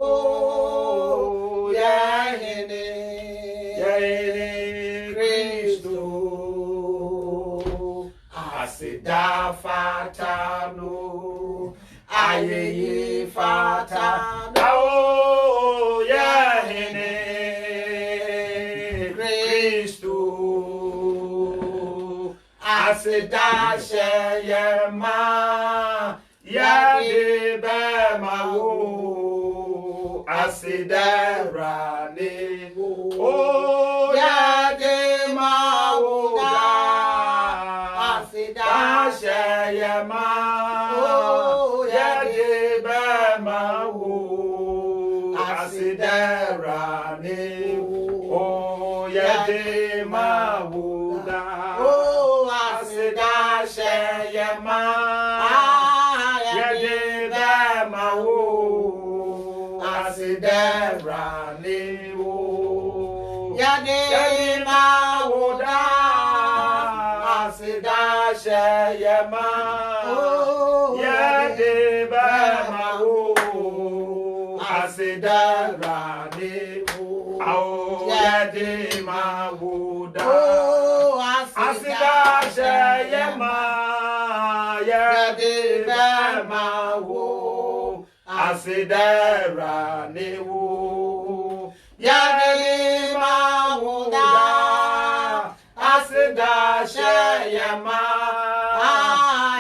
Oh, Yahene, Christo, Asida Fatano, Aye Fatano, oh, Yahene, Christo, Asida Sheyema, Yadibema, Asidera oh Yadema woda Asida Sheyema oh Yadibema wo Asidera oh Yadema woda oh Asida Sheyema Yadibema wo Asidera newo Yadema woda Asida Sheyema Yadema wo Asidera newo Yadema woda Asida Sheyema Yadema wo Asidera newo Yadema woda Asida Sheyema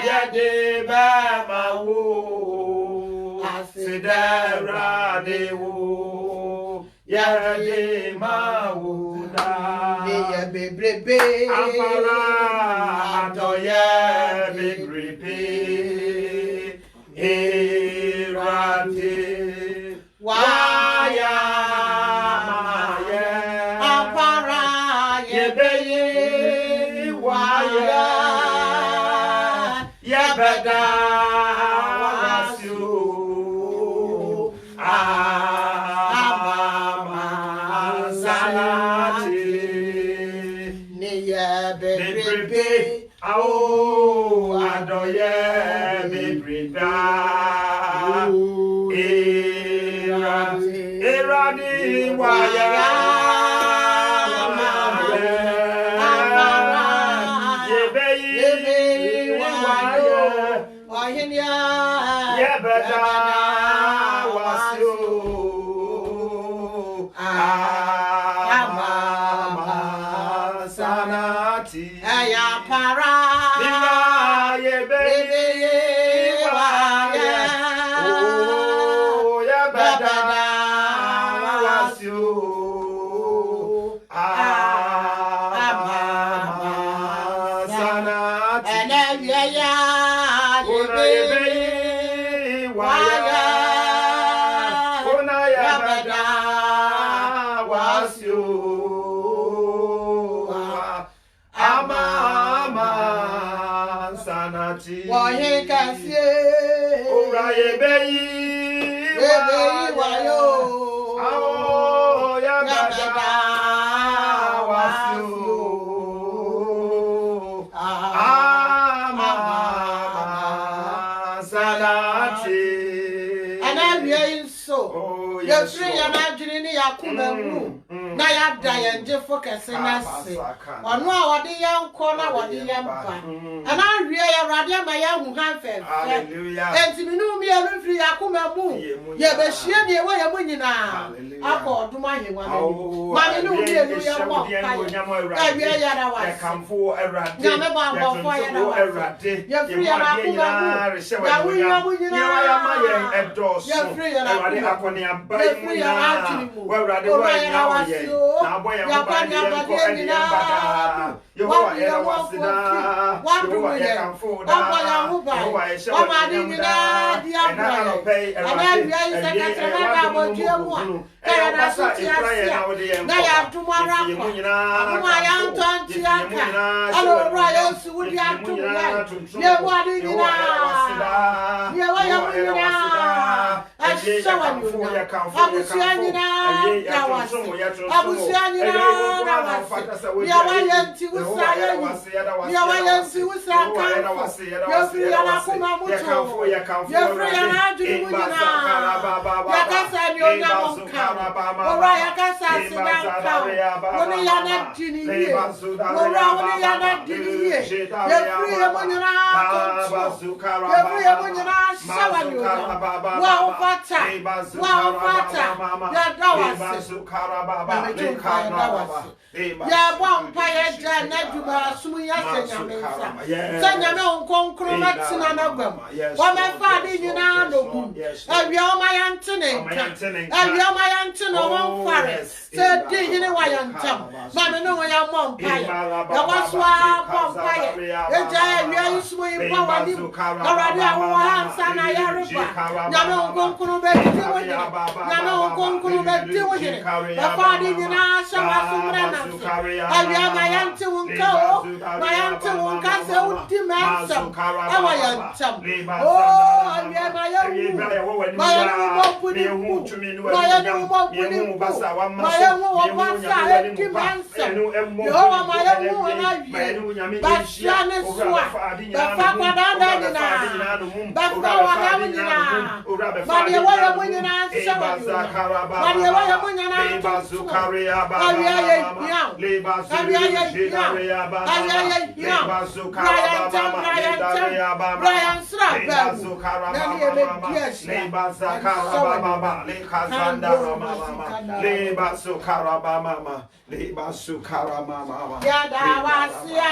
Yadema wo Asidera newo Yadema woda Ye bebrebe Afara atoye bebrebe Erate waya maye apara yebeye waya yebeda wasu amama sanati ni yebebrebe awo adoye bebrebe Eradi waya yebeyi waya ohinya yebeda wasu amama sanati aya para yebeyi waya Wahe kasie ora yebeyi wayo awo yabada wasu amama salati anawie so yefri ya na adwene ni yakoma hu na ya da ya nje focus na se ono a wode ya nko na wode ya mpa ana awie ya rade ma ya hu han fe hallelujah entimi mi elu firi yakoma mu ye be hie ne we ya mu nyina akọ odum ahewa na ma me no mi elu ya mo pa awie ya na wa ya kamfo erade ya me ba bo fo ya na wa ya firi ya na akoma mu ya wi ya mu nyina ya ma ye edos ya firi ya na erade akoni abai mu ya wa erade wa ya wa ye na boy ya mo ba ye ko eni embada Yehowa era wasida Yehowa ya kamfo da Yehowa ya shawo na na pay erade na bo mu kaya na suti asia na ya tumara kwa kuma ya ntonti aka alo bra ya suudi atumya ye wadi nyina ye wa ya nyina shower you. Abusianyina dawasi. Abusianyina dawasi. Yawayanti usayani. Yawayanti usaka. Yofri yana kuma mucho. Yofri yana jumujina. Yakasa nyonya monka. Ora yakasa sidanka. Woni yana jiniye. Ora woni yana jiniye. Yofri yamunyina kontu. Yofri yamunyina shawanyonya. Wow fata. Wow fata. Ya dawasi. Ya bompa ya jana juba sumuya senyamensa. Senyame onkonkro matina na gwam. Wa me fa di nyina no gu. Awia o mayantene nka. Awia o mayantene won fare. Se di nyine wa yantam. Ma me no ya mompa ya. Ya waswa bompa ya. Ya ja awia isumu impa wadi. Awade awo hansa na ya reba. Nyame onkonkro be di wo nyine. Nyame onkonkro be di wo nyine. Ya fa di nyina shawa sumrena. Awia mayanti wonka o. Mayanti wonka se udimensa. Awa yantam. Oh, awia mayanti. Mayanti wopuni hu. Mayanti wopuni hu. Mayanti wopasa udimensa. Yehowa mayanti wonawia. Bashane swa. Bafa kwadanda nina. Bafa wanawina. Madiye waya mwenyina shawa yuna. Madiye waya mwenyina tutuwa. Awia ye biao. Awia ye biao. Awia ye biao. Brian Tam, Brian Sra, Nani ye me biashi. Leba Zakarababa, Leba Sukarabama, Leba Sukaramama, Yadawasia.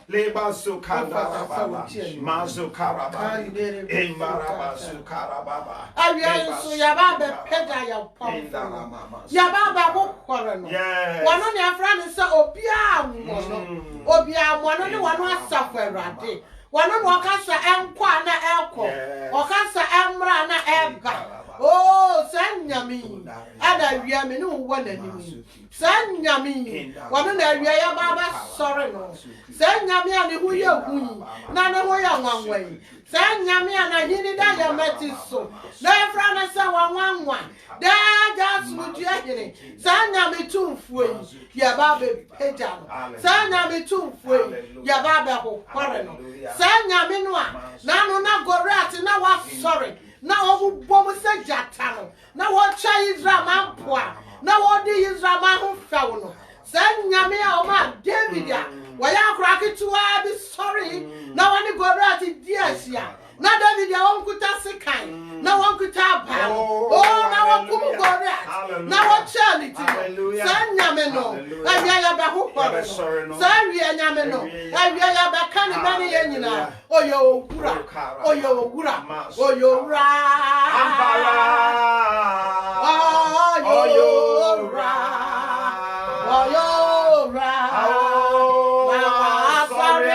Leba Sukarababa, Mazukarababa, Embaraba Sukarababa. Awia so yaba peda ya pom. Yaba bo kwore no. Wono ne afra ne se obia amono. Obia amono ne wono asafo Awurade. Wono no okasa enkwa na ekọ. Okasa emra na ega. Oh, Sanyami. Ada wia me no wo nanim. Sanyami. Wono na wia ya baba sore no. Sanyami ani hu ye hu. Na ne ho ya nwanwan. Sanyami ana hini da ya meti so. Na efra na se wanwanwa. Da ja sumutu ahire. Sanyami tumfuo yi. Ya baba peja no. Sanyami tumfuo yi. Ya baba ho kware no. Sanyami no a na no na Goliath na wa sore. Na obu bom se jata no. Na wo cha Israel mampoa. Na wo di Israel ma ho fawo no. Sanyami a o ma David a waya kraketuwa bi sorry. Na woni Goliath di asia. Na David a won kuta sekan. Na won kuta ba. Oh na won kum Goliath. Now what charity? San Yameno, and Yaba Hooper, Sorry, and Yameno, and Yaba Canimani Yanina, or your Gura, or your Gura, or your Ra, or your Ra, or your Ra, sorry,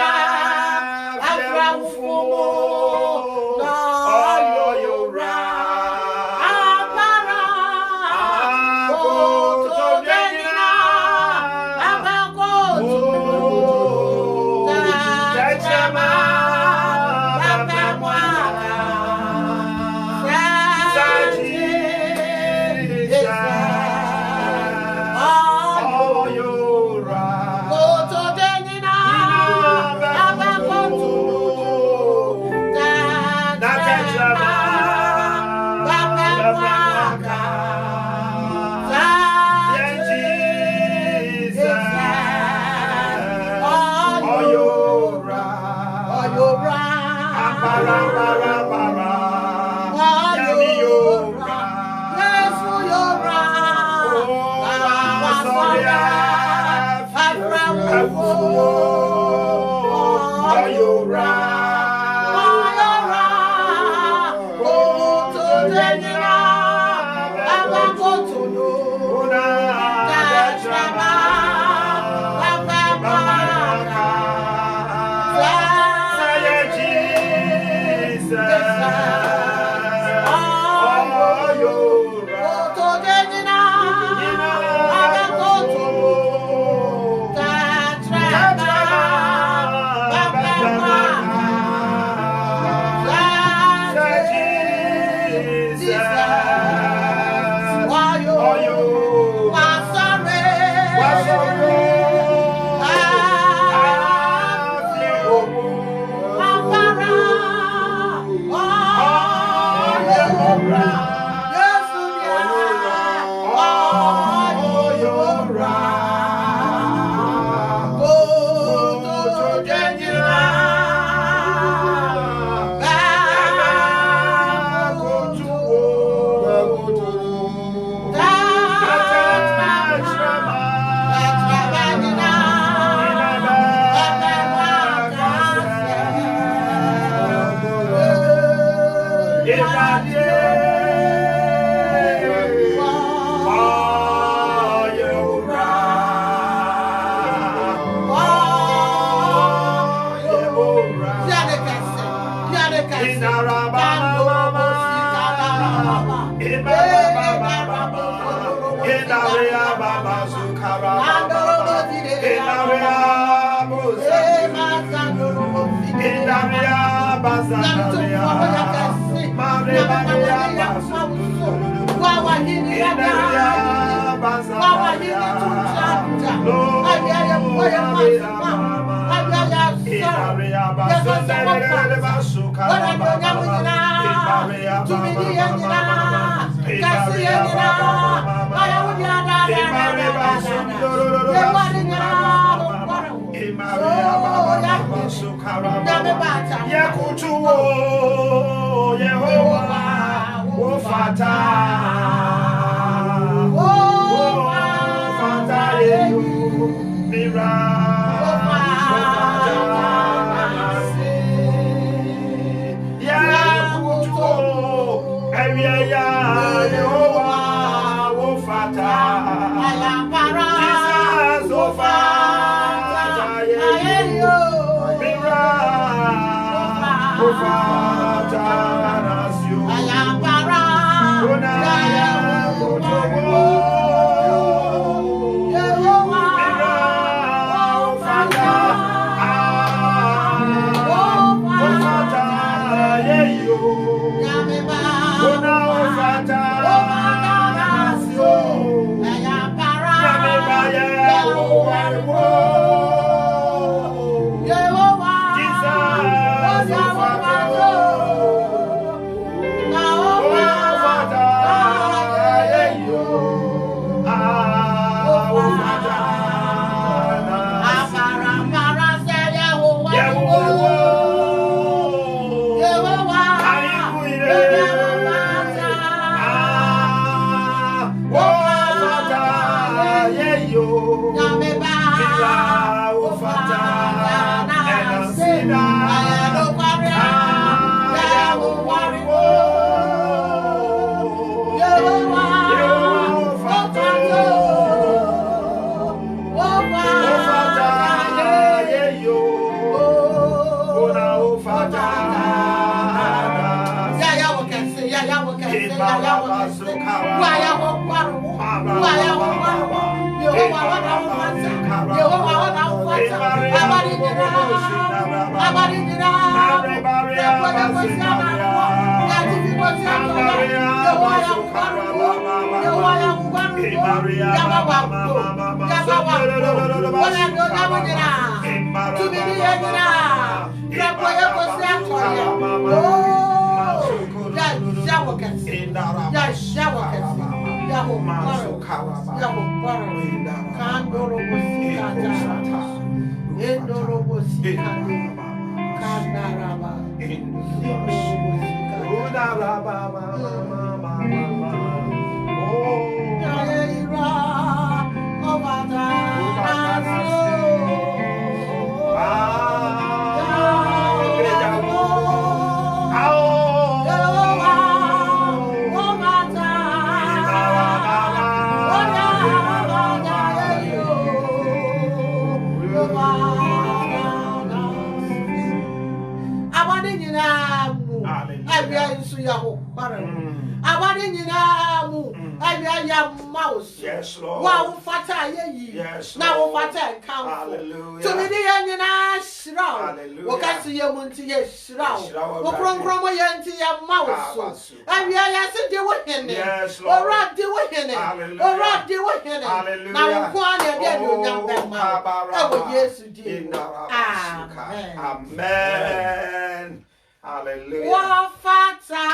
Yes, Lord. Wow, fata ye. Yes, now Lord. fata and count. Hallelujah. To me, the end, shroud. Hallelujah. Wakasi ye munti ye shroud. Shroud, Okron kromo ye nti ye mouse. And we are yes, de wihene. Yes, Lord. Ora de wihene. Hallelujah. Ora de wihene. Hallelujah. Now one ye de no nyam ma. Ewo Yesu di. Amen. Amen. Hallelujah. Wa fata.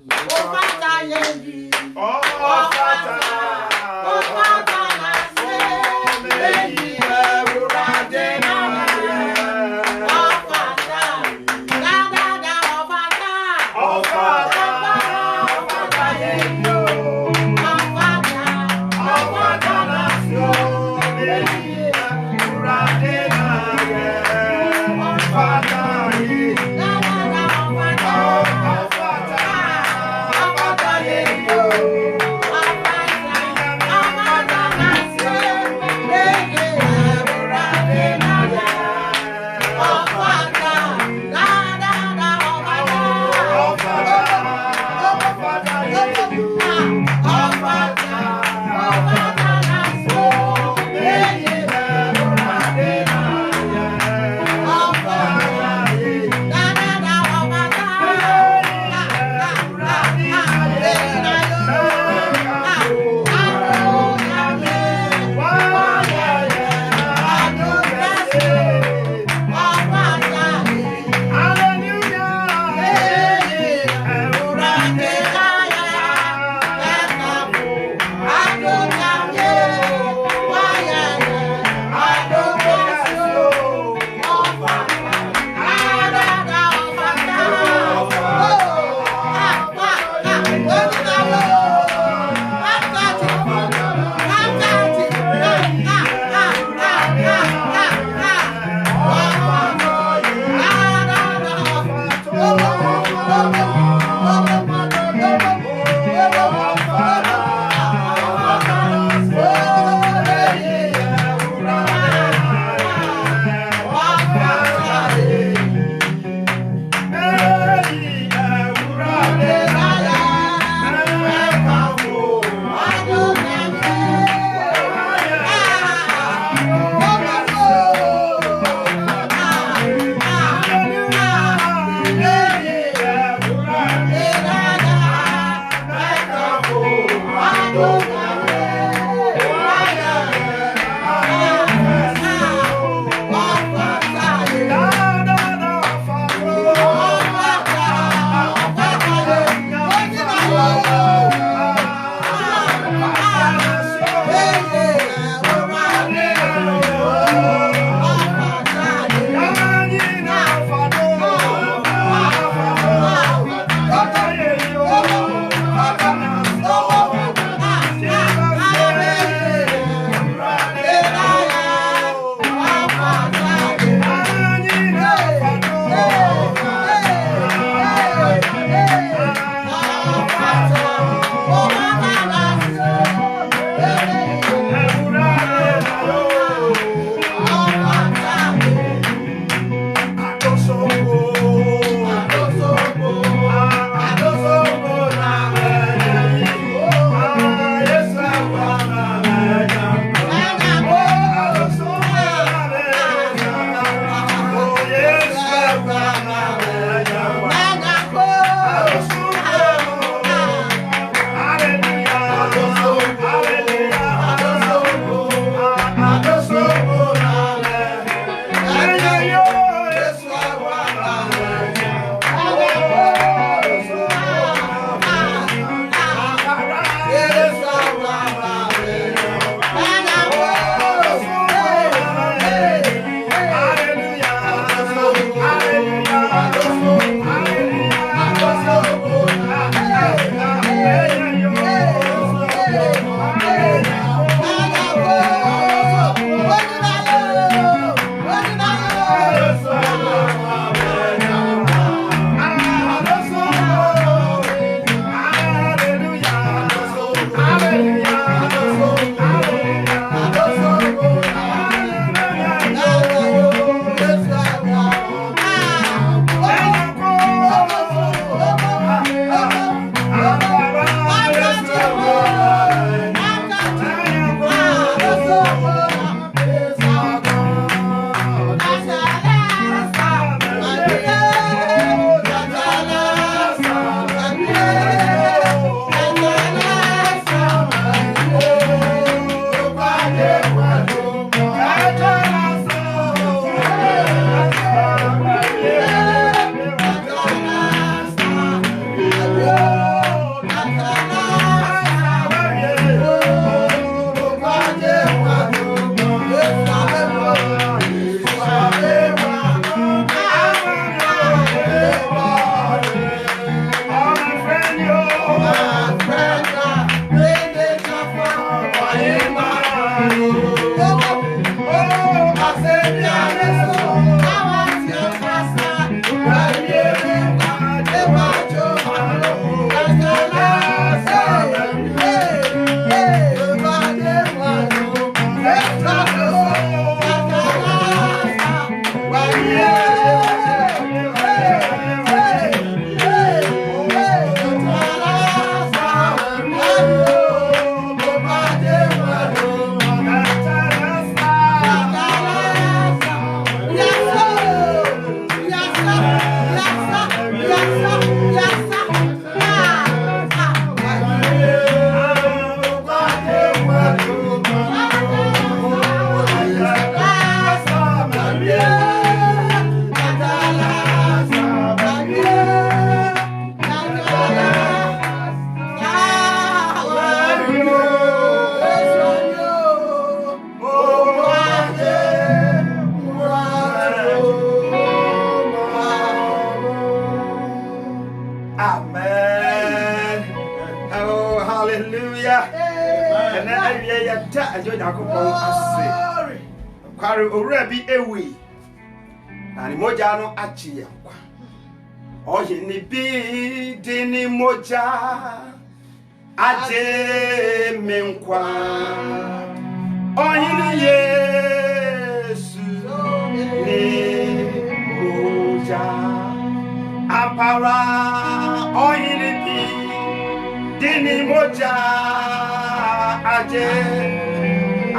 Wa fata ye. Oh, Fata. Wa fata na se. Baby, everybody now. Wa fata. Da da da wa fata. Oh, Fata. Yeah. Amen. Oh, hallelujah. And then I join Jacob. Kwari orebi ewi. Na ni moja no achi yankwa. Oye ni bi dini moja. Aje menkwa. Oye ni Yesu ni moja. Apara oye ni bi dini moja.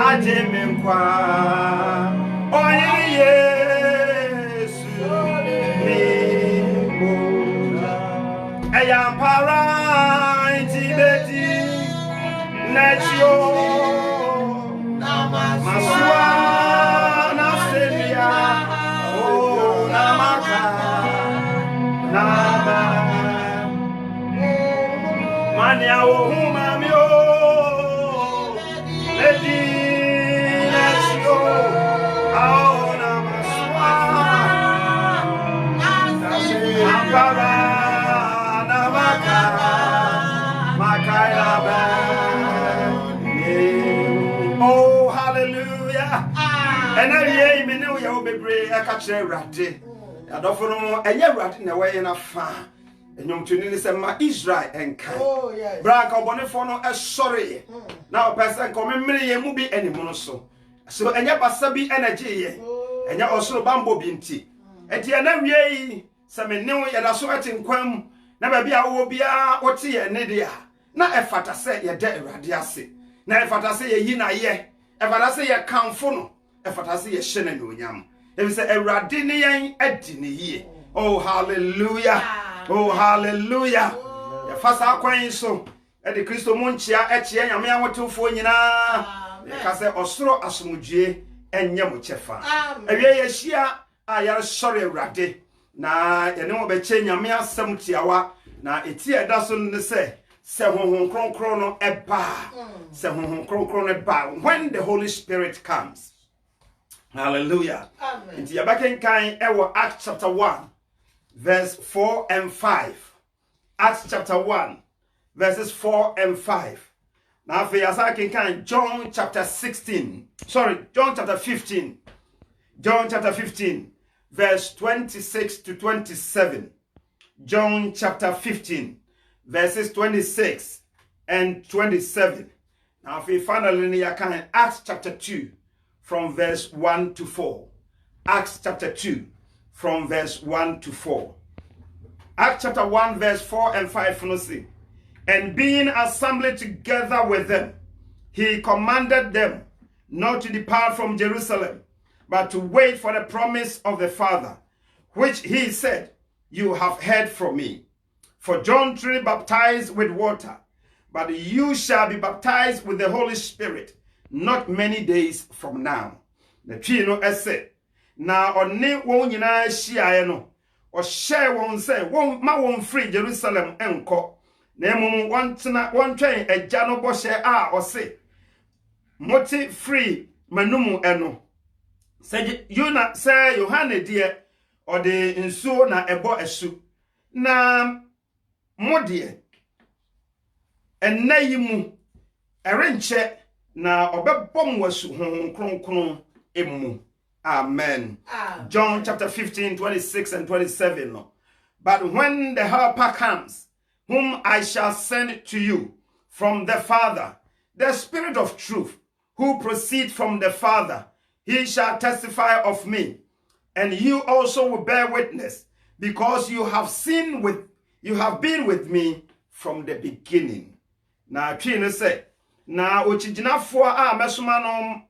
Aje menkwa. Oye Yesu ni moja. Eyampara intibeti nechio masua na selia o namaka nama mania o humamio ledi nechio ao namasua ampara namaka makaila ba. Oh, hallelujah. And I me know you be brave. I catch a ratty. I don't know any rat in the way in a farm. And young to say my Israel and kind. Oh, yes. Brank of Bonifono as sorry. Now, person come many a movie any monoso. So, and your basabi energy, and you're also bamboo binti. And the other way, some new and a sweating quam. Never be a wobia or tea and Nidia. Not a fata say your dead radiasi. Na efata se ye yina ye efata se ye kanfo no efata se ye hye no nyam e say Awurade ne yen adi ne yie. Oh hallelujah. Oh hallelujah. Ya fasa kwan so e de Kristo mo nchia e chie nyame awotofo nyina e ka se osoro asomdue enye mo chefa ewie ye hia a ya sori Awurade na ye ne mo be che nyame asem tiawa na eti eda so ne se honhom kronkron no eba se honhom kronkron no eba when the Holy Spirit comes. Hallelujah. Amen. Inti yabaken kan ewo Acts chapter 1 verse 4 and 5. Acts chapter 1 verses 4 and 5. Now for yasaken kan John chapter 15 verse 26 to 27. John chapter 15 verses 26 and 27. Now, if we finally can Acts chapter 2 from verse 1 to 4. Acts chapter 2 from verse 1 to 4. Acts chapter 1 verse 4 and 5. And being assembled together with them, he commanded them not to depart from Jerusalem, but to wait for the promise of the Father, which he said, you have heard from me. For John truly baptized with water, but you shall be baptized with the Holy Spirit not many days from now. The tree no esse. Na one won nyina hia no. O share won say won ma won free Jerusalem enko. Na emum won tena won twen agya no bo share a o se. Moti free manumu eno. Say you na say Yohane die o de nsuo na ebo esu. Na modie enna yimu erenche na obebom wasu honhom kronkron emu. Amen. John chapter 15 26 and 27. But when the helper comes, whom I shall send to you from the Father, the Spirit of truth, who proceeds from the Father, he shall testify of me, and you also will bear witness, because you have been with me from the beginning. Na twin say, na ochijinafo a mesoma no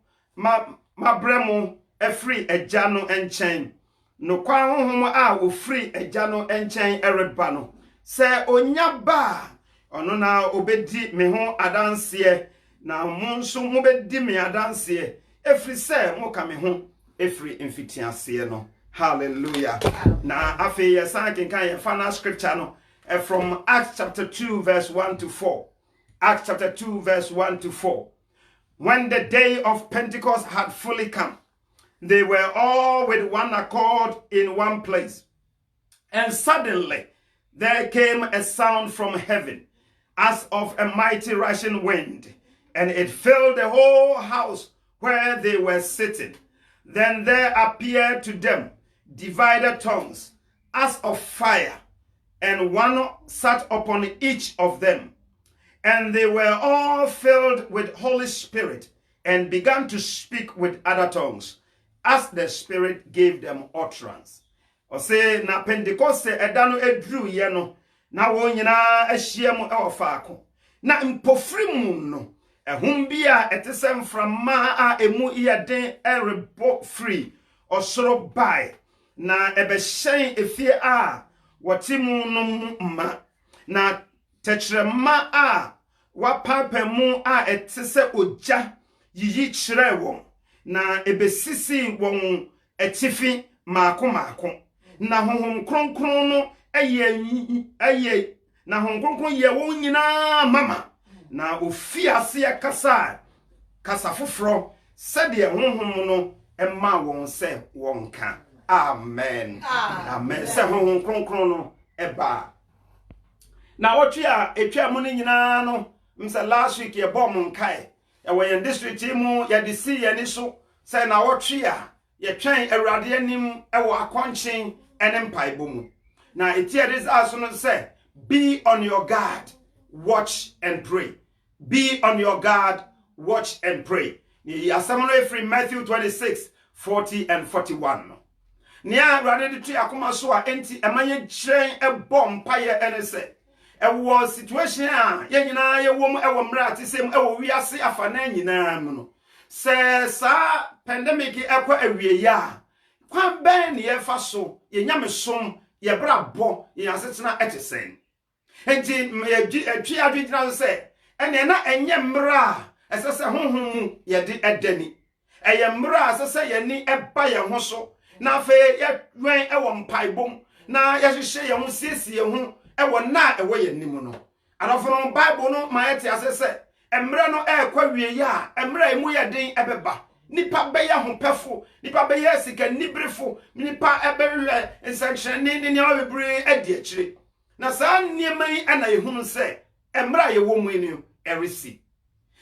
mabremo efri agya no enchen. No kwan honhom a ofri agya no enchen ereba no. Se onya ba ono na obedi me ho adanse na mo nso mo bedi me adanse efri se mo ka me ho efri mfitiase no. Hallelujah. Na afi yesan kenkan ye final scripture no from Acts chapter 2 verse 1 to 4. Acts chapter 2 verse 1 to 4. When the day of Pentecost had fully come, they were all with one accord in one place. And suddenly there came a sound from heaven as of a mighty rushing wind, and it filled the whole house where they were sitting. Then there appeared to them divided tongues as of fire, and one sat upon each of them. And they were all filled with Holy Spirit, and began to speak with other tongues, as the Spirit gave them utterance. Or say, na Pentecost edano edru ye no, na wo nyina ahyia mu e faako. Na mpofrimu no, ehum bia etesem frama a emu iyeden erebo free, osoro bai, na ebehyen efie a wotimu no ma, na tetrema a wapapa mu a etese oja yiyi kyerɛ wɔn, na ebesisi wɔn etifi maako na honhom kronkron no na honhom kronkron yɛ wɔn nyinaa mama, na ofi ase kasa foforo sɛdeɛ honhom no ɛma wɔn sɛ wɔn ka. Amen. Amen. Sɛ honhom kronkron no ɛba na wɔtwe a etwa mu no nyinaa no msa last week yɛ bɔ mo nkae ɛwɔ yɛn district mu yɛde si yɛn so sɛ na wɔtwe a yɛtwɛn awurade anim ɛwɔ akɔnkyen ɛne mpaebɔ mu. Na etia this aso no sɛ, be on your guard, watch and pray. Be on your guard, watch and pray. Ni asɛm no efiri Matthew 26:40 and 41. Nia awurade de tu akoma so a enti ɛmanye kyerɛn ɛbɔ mpaeɛ ɛne sɛ ɛwɔ situation a yɛn nyinaa yɛwɔ mu ɛwɔ mmerɛ ate sɛm ɛwɔ wiase afa na nyinaa mu no. Sɛ saa pandemic ɛkɔ awie ya kwan bɛn ne yɛfa so yɛnyame som yɛbra bɔ yɛasetena ɛte sɛn. Enti yɛtwi adwegyina sɛ ɛne na ɛnyɛ mmerɛ a ɛsɛ sɛ honhom mu yɛde ɛdani. Ɛyɛ mmerɛ a ɛsɛ sɛ yɛni ɛba yɛn ho so na afei yɛwɛn ɛwɔ mpaebom na yɛhyehyɛ yɛn ho siesie yɛn ho ɛwɔ na ɛwɔ yɛn nim no. Adɔfo no Bible no ma yɛte ase sɛ emre no ekwa wie ya emre emu ye den ebeba nipa beye hopefo nipa beye sika nibrefo nipa ebehwe nsankyerene ne awebere adi akire na saa niema yi ana yehunu se emre ye wo mu eni erisi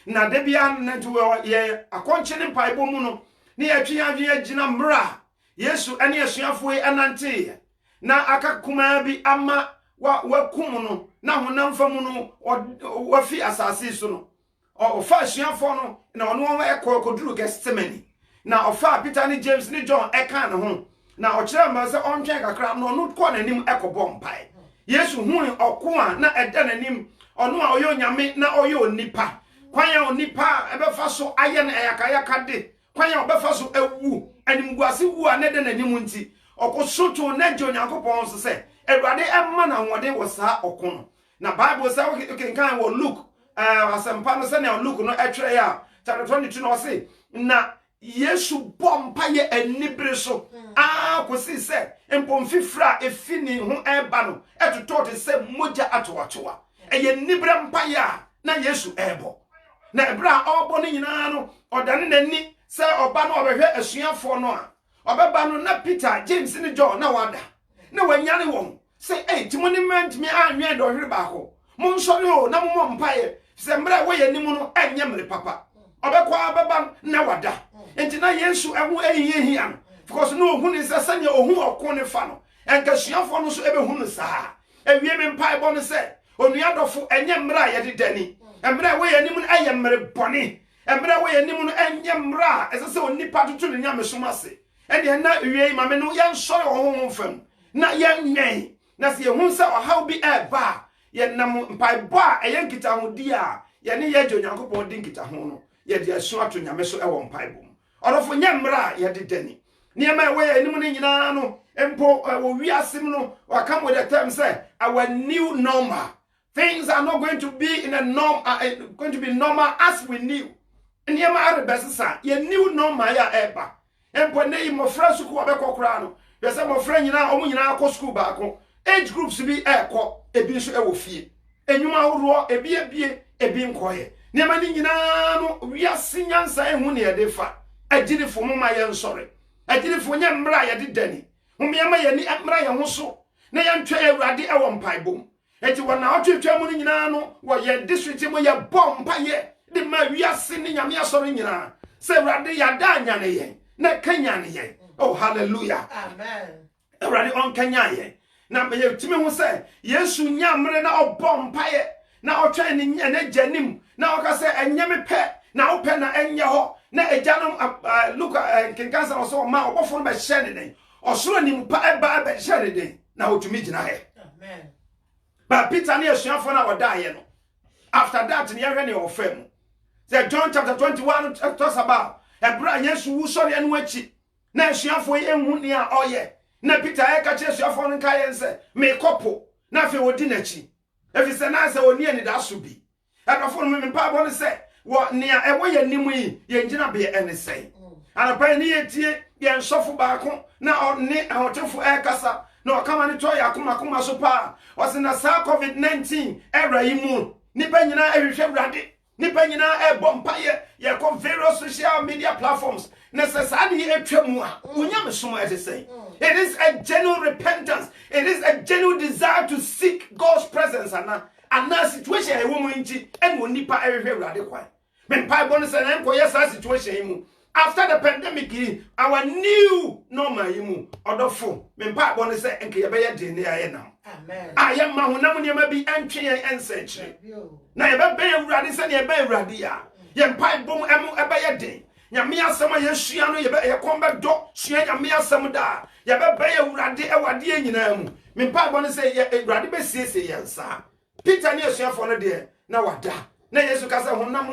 na de bia nto ye akonkyene paibo mu no ne yatwe adwe agina mra Yesu ane asuafo yi anante na akakuma bi ama wakum no na honamfa mu no wafi asase so no ofa asuafo no na ono won ekokoduru Gethsemane na ofa Peter ne James ne John eka ne ho na okire ma se ontwe kakra no ono kɔ nanim ekobɔ mpae Yesu hu ɔko a na ɛda nanim ono a ɔyɛ onyame na ɔyɛ onipa kwan ya onipa ebefa so ayɛ na ayakayaka de kwan ya obefa so ewu animguase wu a ne de nanim nti ɔkosoto na gye Onyankopɔn so se Awurade emma na nwode wo saa ɔko no na Bible say okay kan wo Luke asempa no se na Luke no etwere ya chapter 22 no say na Yesu bompa ye anibere so kosi se empomfifra efini ho eba no etoto te se moja atoatoa eye nibere mpa ya na Yesu ebo na ebra obo no nyina no odane nani se oba no obehwe asuafo no a obeba no na Peter James ne John na wada na wanyane won say timoni mentimi anwe do hwere ba ho mon sori o na mo mpaye se mbra wo ye nimu no anye mre papa obekwa abeba na wada enti na Yesu ehu ehihia no because no ohu ni se sanya ohu okon ne fa no enka suafo no so ebehu no saa ewie me mpaye bo no se onua dofo enye mra ye de dani mbra wo ye nimu no aye mre boni mbra wo ye nimu no enye mra ese se onipa tutu ne nyame somase ene na ewie mame no ye nsori ohu mfam na ye nwen na se ehun se ohaw bi eba ye nam mpaebɔ a ɛyɛ nkitahodi a ye ne ye gye Onyankopɔn di nkitaho no ye de asu ato nyame so ɛwɔ mpaebɔ mu ɔrofo nyamra ye de dani niema ɛwɔ ye nim no nyina no empo wo wiasem no wakam with the term say our new normal things are not going to be in a norm going to be normal as we knew niema are besesa ye new normal ya eba empo ne imofra suku obekokora no ye se mofra nyina omu nyina akɔ school baako age groups bi ekɔ ebi nso ewo fie enwuma horo ebi nkoye niema ni nyina no wiase nyansa ehu ne yede fa agirifo moma ye nsore agirifo nya mra ye de dani homiama ye ni mra ye ho so na yɛntwa awurade ɛwɔ mpaebom enti wɔna ɔtwetwa mu no nyinaa no wɔyɛ district mu yɛ bɔ mpaeɛ de ma wiase ne nyame asɔre nyinaa sɛ awurade yɛada anyane yɛn na kanyane yɛn oh hallelujah amen awurade ɔnkanya yɛn na yɛtumi ho sɛ yesu nyamre na ɔbɔ mpaeɛ na ɔtwɛn ne gyanim na ɔka sɛ ɛnyɛ me pɛ na wopɛ na ɛnyɛ hɔ na agyanom luka kenkan sɛ ɔsɛ ɔma ɔbɔfo no bɛhyɛ ne den ɔsoro nimpa ɛba bɛhyɛ ne den na ɔtumi gyina hɛ amen ba Peter ne asuafo na wɔdaeɛ no after that ne yɛhwɛ ne ɔfɛ mu sɛ John chapter 21 talks about ɛbra yesu wu sɔre no akyi na asuafo yi ehu ne a ɔyɛ na Peter ɛka kyerɛ asuafo no nka yɛn sɛ mekɔpo na afei wɔdi n'akyi efi sɛ na sɛ oni ani da so bi ɛdɔfo no me mpa bɔ ne sɛ wɔ nea ɛwɔ yɛ nimu yi yɛngyina bɛ ɛne sɛn anapa ne yɛtie yɛn sɔfo baako na ɔne ahotefo ɛkasa na ɔkama ne tɔ yɛ akoma so paa ɔsɛ na saa COVID-19 ɛwra yi mu nipa nyinaa ɛhwehwɛ awurade nipa nyinaa ɛbɔ mpaeɛ yɛkɔ various social media platforms na sɛ saa ne ɛtwa mu a onyame som ɛte sɛn it is a genuine repentance it is a genuine desire to seek God's presence ana situation ɛwɔ mu nti ɛne onipa ɛhwehwɛ awurade kwan me mpa bɔ no sɛ na nkɔyɛ saa situation yi mu after the pandemic our new normal yi mu ɔdɔfo me mpa bɔ no sɛ nka yɛbɛyɛ den ne ayɛ nam amen ayɛ ma honam nneɛma bi antwe yɛn ɛnsɛkyerɛ na yɛbɛbɛyɛ awurade sɛ ne yɛbɛyɛ awurade a yɛn mpa bɔ mu ɛbɛyɛ den nyame asɛm a yɛsua no yɛkɔn bɛdɔ sua nyame asɛm da yɛbɛbɛyɛ awurade ɛwadeɛ nyinaa mu me mpa bɔ no sɛ awurade bɛsiesie yɛn saa Peter ne asuafo no deɛ na wada na yesu ka sɛ honam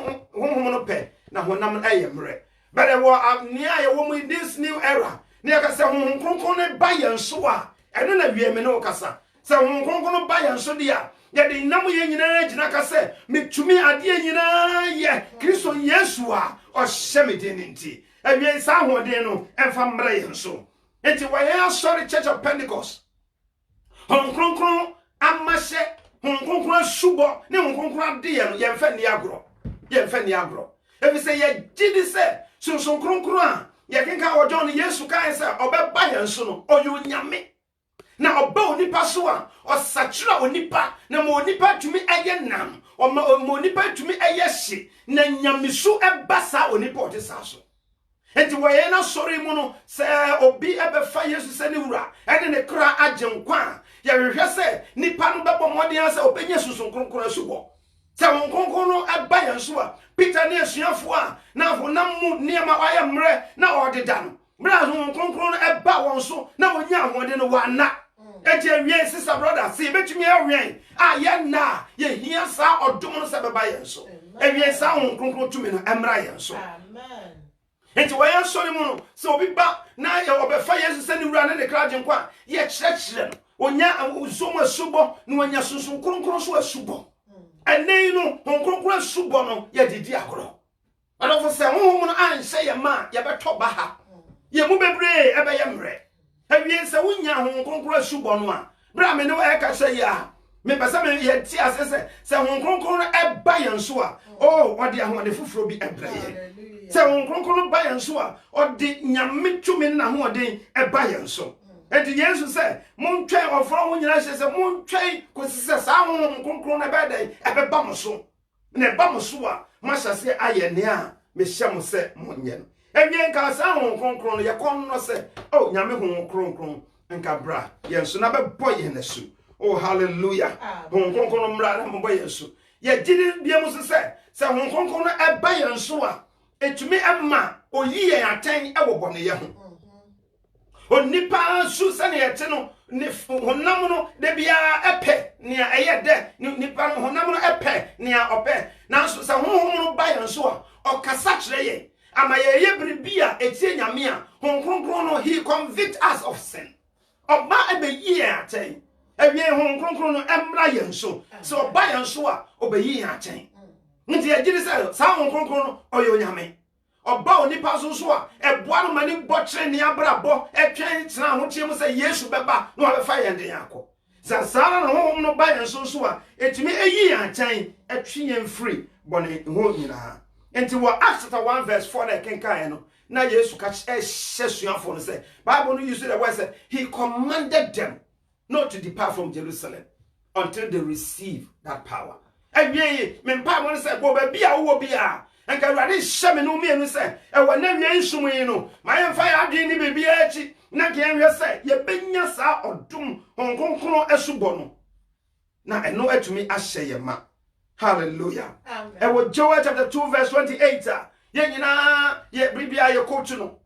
no pɛ na honam ɛyɛ mmerɛ but nea yɛwɔ mu in this new era ne yɛka sɛ honhom kronkron no ba yɛn so a ɛno na wie me ne wo kasa sɛ honhom kronkron no ba yɛn so de a yɛde nam yɛn nyinaa gyina ka sɛ metumi adeɛ nyinaa yɛ Kristo Yesu a ɔhyɛ me den nti awie saa ahoɔden no ɛmfa mmrɛ yɛn so enti wɔyɛ asɔre Church of Pentecost honhom kronkron amahyɛ honhom kronkron asubɔ ne honhom kronkron ade yɛn no yɛmfa ni agorɔ efi sɛ yɛgye di sɛ sunsun kronkron a yɛkenka wɔ John Yesu kae sɛ ɔbɛba yɛn so no ɔyɛ onyame na ɔba onipa so a ɔsakyerɛ onipa na ma onipa tumi ɛyɛ nam ma onipa tumi ɛyɛ hye na nyamesu ɛba saa onipa ɔte saa so enti wɔyɛ na sɔre mu no sɛ obi ɛbɛfa Yesu sɛ ne wura ɛne ne kra agye nkwa a yɛhwehwɛ sɛ nipa no bɛbɔ mmɔden sɛ ɔbɛnya sunsun kronkron asubɔ sɛ wɔn kronkron no ɛba yɛn so a Peter ne asuafo a na honam mu nneɛma ɔyɛ mmerɛ na ɔdeda no mmerɛ a wɔn kronkron no ɛba wɔn so na wɔnya ahoɔden no wɔana enti awie sister brother sɛ yɛbɛtumi awɛn a yɛna yɛhia saa ɔdom no sɛ bɛba yɛn so awie saa wɔn kronkron tumi no ɛmmra yɛn so enti wɔyɛ sɔre mu no sɛ obi ba na ɔbɛfa Yesu sɛ ne wura ne ne kra agye nkwa a yɛkyerɛkyerɛ no ɔnya nsom asubɔ na wɔnya sunsun kronkron so asubɔ ɛnɛyi no honhom asubɔ no yɛdedi agorɔ ɔdɔfo sɛ honhom no anhyɛ yɛ ma yɛbɛtɔ ba ha yɛ mu bebree ɛbɛyɛ mmerɛ awie sɛ wonya honhom asubɔ no a bra me ne ɛka sɛ ya me pɛsɛ me yɛti ase sɛ honhom no ɛba yɛn so a ɔde ahoɔde foforɔ bi ɛbrɛ yɛn sɛ honhom no ba yɛn so a ɔde nyame tumi na ahoɔden ɛba yɛn so enti Yesu sɛ montwɛn ɔforo ho nyina hyɛ sɛ montwɛn kosi sɛ saa honhom kronkron na bɛda ɛbɛba mo so na ɛba mo so a mahyɛ sɛ ayɛ nea a mehyɛ mo sɛ monyɛ no ɛwie nka saa honhom kronkron no yɛkɔn no sɛ nyame honhom kronkron nka bra yɛn so na bɛbɔ yɛn asu hallelujah honhom kronkron no mmra na mobɔ yɛn so yɛgye bia mu so sɛ honhom kronkron no ɛba yɛn so a ɛtumi ɛma oyi yɛn atɛn ɛwɔ bɔneyɛ ho onipa su sɛ ne yɛte no ne honam no de bia ɛpɛ nea ɛyɛ dɛ nipa no honam no ɛpɛ nea ɔpɛ nanso sɛ honhom no ba yɛn so a ɔkasa kyerɛ yɛn ama yɛyɛ biribi a ɛtie nyame a honhom kronkron no he convict us of sin ɔba ɛbɛyi yɛn atɛn awie honhom kronkron no ɛmmra yɛn so sɛ ɔba yɛn so a ɔbɛyi yɛn atɛn nti yɛgye sɛ saa honhom kronkron no ɔyɛ onyame ɔba onipa so a ɛboa no ma ne bɔkyerɛ ne abrabɔ ɛtwɛn tena ahoteɛ mu sɛ Yesu bɛba na wabɛfa yɛn de yɛn akɔ sɛ saa na honhom no ba yɛn so a ɛtumi ɛyi yɛn atɛn ɛtwe yɛn firi bɔne ho nyinaa enti wɔ Acts chapter 1 verse 4 na ɛkenkaeɛ no na Yesu ka ɛhyɛ suafo no sɛ Bible no use the word sɛ he commanded them not to depart from Jerusalem until they receive that power. And ye, men power say, Boba be a wo be a, and can ready shaman no me say, and when never ye sumino, my fire didn't be a Nagan say, ye benya sa or doom, Hong Kong esubono. Now I know it to me as say ma. Hallelujah. And with Joel chapter 2, verse 28, ye bribia your coach no.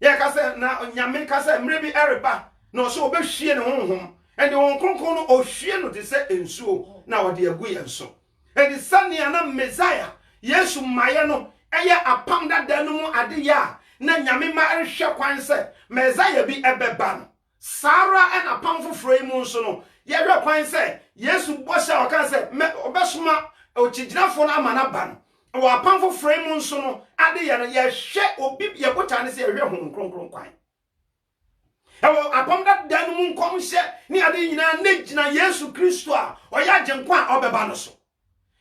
Ye kase na nyame kase mrebi ereba na so obehwie ne honhom ende won kronkron no ohwie no de se ensuo na wode agu yenso ende sania na Messiah Yesu maye no eye apam dada no mu ade ya na nyame ma ehwe kwan se Messiah bi ebeba no Sara and apam foforo mu nso no ye hwe kwan se Yesu bosha okan se obesoma ochiginafo na amana ba no wa pamfo frame nso no ade ye no ye hwe obi ye bota ne se ye hwe hon kronkron kwan ewo apam da dan mu nkom hye ni ade nyina na gina Yesu Kristo a oya genkwa a obeba no so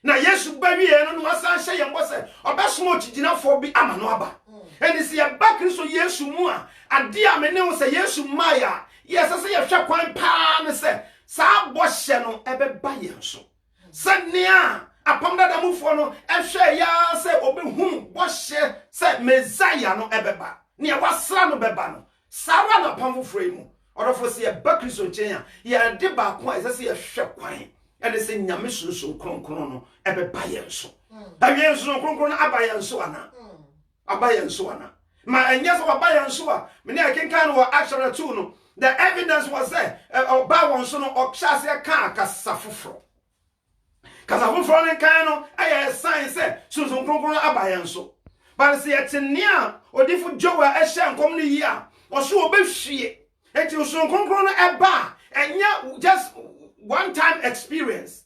na Yesu ba wi ye no no asan hye ye mbo se obesoma ochiginafo bi ama no aba eni se ye ba Kristo Yesu mu a ade a me ne wo se Yesu maya ye se ye hwe kwan pa ne se sa bo hye no ebeba ye so sania apam da mufo no ehwe ya se obehu bo hye se Messiah no ebeba ne wasra no beba no Sara na pam foforo mu odofo se ye ba Kristo nchen a ye de ba kwa ese se ye hwe kwan ene se nyame sunsun kronkron no ebeba ye so awie sunsun kronkron no aba ye so ana aba ye so ana ma enye so aba ye so a me ne akenkan no Acts 2 no the evidence was there oba won so no okshase ka kasa foforo kasa foforo ne kan no aye sign say sunsun kronkron aba ye so but se etenia odifo Joel ehye nkom no yi a oso obehwie enti sunsun kronkron no eba enya just one time experience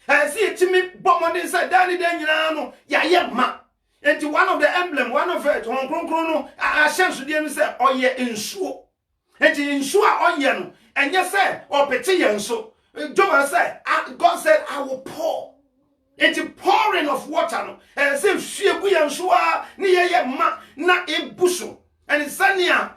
see etimi bomodin say dani den nyina no ya ye ma enti one of the emblem one of it hon kronkron no ahyenso de no say oye nsuo enti nsuo a oye no enye say opete ye nso Joel said God said I will pour. It's a pouring of water no and say hwie gu ye nsuo a ne ye ma na ebuso and sania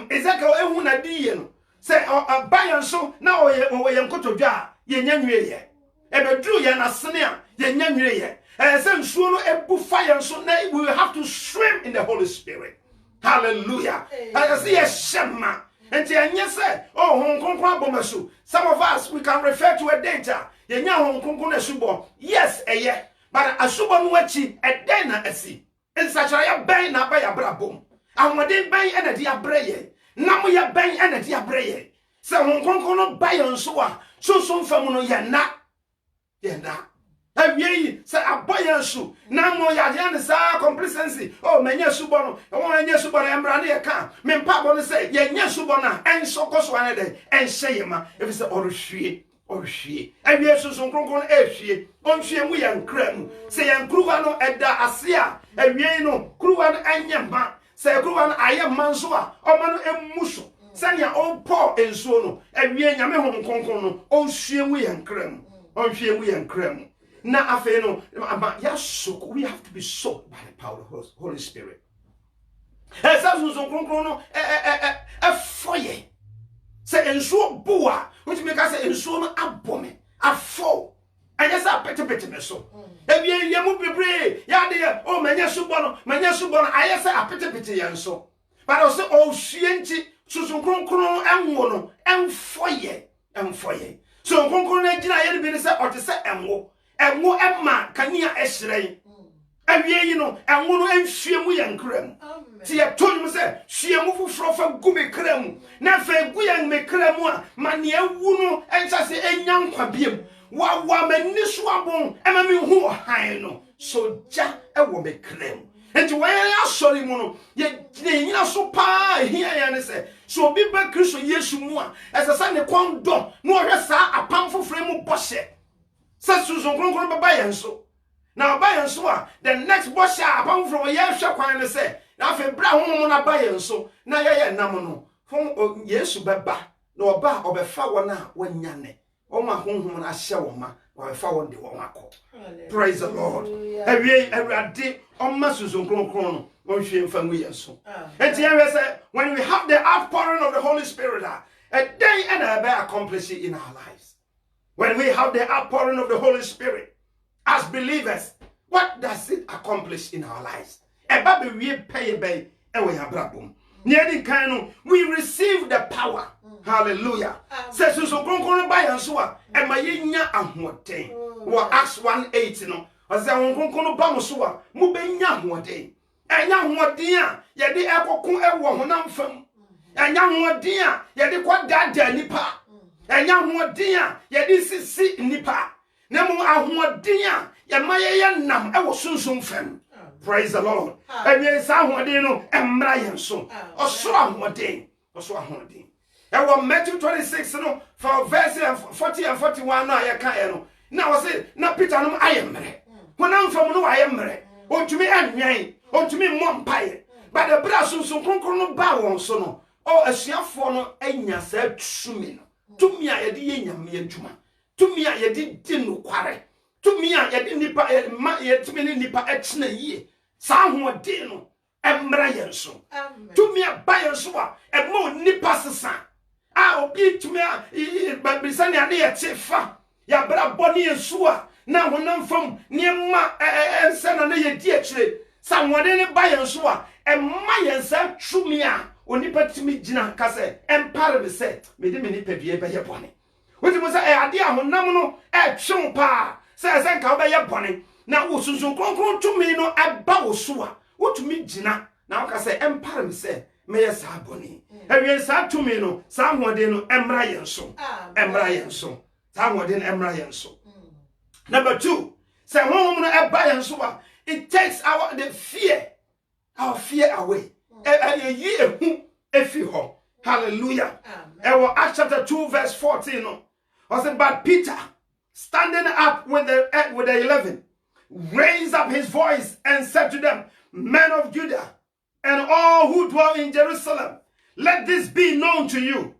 Ezekiel ehu na di ye no say bayan so na oye nkotodwa ye nyanwe ye ebedru ye na sene a ye nyanwe ye say nsuo no ebu fire so na we will have to swim in the Holy Spirit. Hallelujah. I see a shema and anye say hon kronkron abomasu. Some of us we can refer to a data ye nya hon kronkron asubo yes eye but asubo no achi eden na asi nsachaya ben na ba ya brabom ahode ben ena di abreye nam ye ben ena di abreye se hon kronkron no ba ye nso a so fam no ye na awie se aboye nso na mo ya de ne sa complacency menya subo no won enya subo na emra na ye ka me mpa bo no se ye nya subo na enso koso ane de enhye ye ma ebi se oruhwie awie sunsun kronkron ehwie onhwie mu ye nkram se ye nkruwa no eda ase a awie no kruwa no anya ma se kruwa no aye manso a oma no emuso sania opo ensuo no awie nyame hon kronkron no onhwie mu ye nkram na afe no ya soak we have to be soaked by the power of the Holy Spirit esa sunsun kronkron no foye se ensuo boa which make us say ensuo no abome afo anya sa pete me so ebie ye mu bebre ya de manya subo no aye say apete ye nso but also hwie nti sunsun kronkron enwo no enfoye so kronkron na gina ye bi ne say o te say enwo emma kania ehyiren awie yi no enwo no enhwie mu ye nkram ti ye tonu say hwie mu foforo fa gu me kram na fa gu ye me kram a mane awu no encha se enya nkwa biem wa mani so abon ema me hu ohan no so ja ewo me kram enti wa ya sori mu no ye nyina so pa hia ya ne se so obi ba Kristo Yesu mu a esesa ne kondo no hwe sa apam foforo mu boshe se sunsun kronkron baba ye nso na ba ye nso a the next boshe apam foforo ye hwe kwan ne se na fe bra homo na ba ye nso na ye nam no fon Yesu baba na oba obefa wona wanyane o ma honhom na hye wo ma obefa won de wo akọ. Praise the Lord. Ewie awrade o ma sunsun kronkron no won hwe mfa mu ye nso enti ye say when we have the outpouring of the Holy Spirit a day and a bear accomplish it in our lives. When we have the outpouring of the Holy Spirit as believers, what does it accomplish in our lives? We receive the power. Hallelujah. Says so by and so and my yinya ahote. What Acts 1:8 no. As I won't bamusua, Mubenya one day. And young what dear, yet the apple coon ever honam from. And young what dear, yet the quad dad nipa. And young what dear, yet this is sit nipa. Nemo ahwa dear, yet my yanam, I was soon fem. Praise the Lord. And yes, I want to know, and Brian so. Or so I want day. Or so I want day. And what Matthew 26, no, for verse 40 and 41, no, I can't. Now I say, now Peter, I am ready. When I'm from no, I am ready. Oh, to me, and me, oh, to me, one pie. But the brass so concrete bow on sono. Oh, a sheaf for no, and ya said, to me, I did me and Juma. To me, I did no quarry. To me, I didn't nipa, yet many nipa etna ye. Some dino, and Brian so. To me, a buyer so, and more nipas. I'll be to me, but beside near Tifa. Ya bra boni ensua na honam fam niema ense na ye diachire someone any buy ensua e ma yensa twumia onipa timi gina ka se empare be se me de me nipa due be ye boni woti mo se ade ahonam no twon pa se nka be ye boni na wo sunsun kronkron tumi no aba wo so a wotumi gina na wo ka se empare me se me ye sa boni ewie sa tumi no sa hode no emra yenso Number 2, say it takes our fear away. Hallelujah. Acts chapter 2 verse 14. I said, but Peter, standing up with the 11, raised up his voice and said to them, men of Judah and all who dwell in Jerusalem, let this be known to you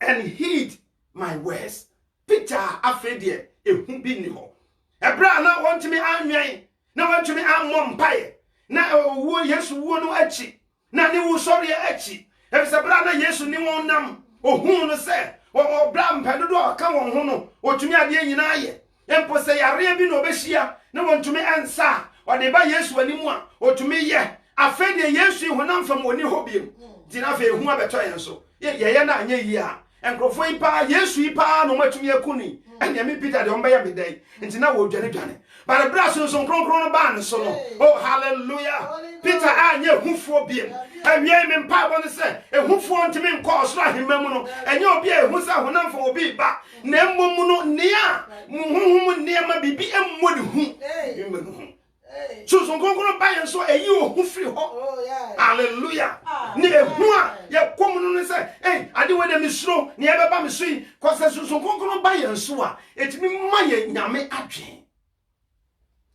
and heed my words. Peter afedie ehu bi ni ho ebra na want me anwen na want me amompae na wo Yesu wo no achi na ni wo sori achi e se bra na Yesu ni won nam ohun no se wo bra mpadodo aka won ho no otumi ade nyina aye empo se yare bi no obehia na want me ansa o de ba Yesu ani mu a otumi ye afedie Yesu honam fam oni ho biem dina fe ehu abeto yen so ye na anya yi a enkrofo ipa Yesu ipa no matumi akuni anya me Peter de omba ya bedai nti na wo dwane but the brass so kronkron ban so no oh hallelujah Peter anya hufuo biem awie me mpa bo ne se ehufuo ntimi nko osoro ahemam no anya obi ehu sa honam fo obi ba na mmom no nea muhunhum nea ma bibi emmodi hu so konkron ba yen so eyi ohu firi ho oh yeah hallelujah ni ehu a ye kom no ne se ade we na misro ne ye beba misui ko se so konkron ba yen so a etimi ma ye nyame adwen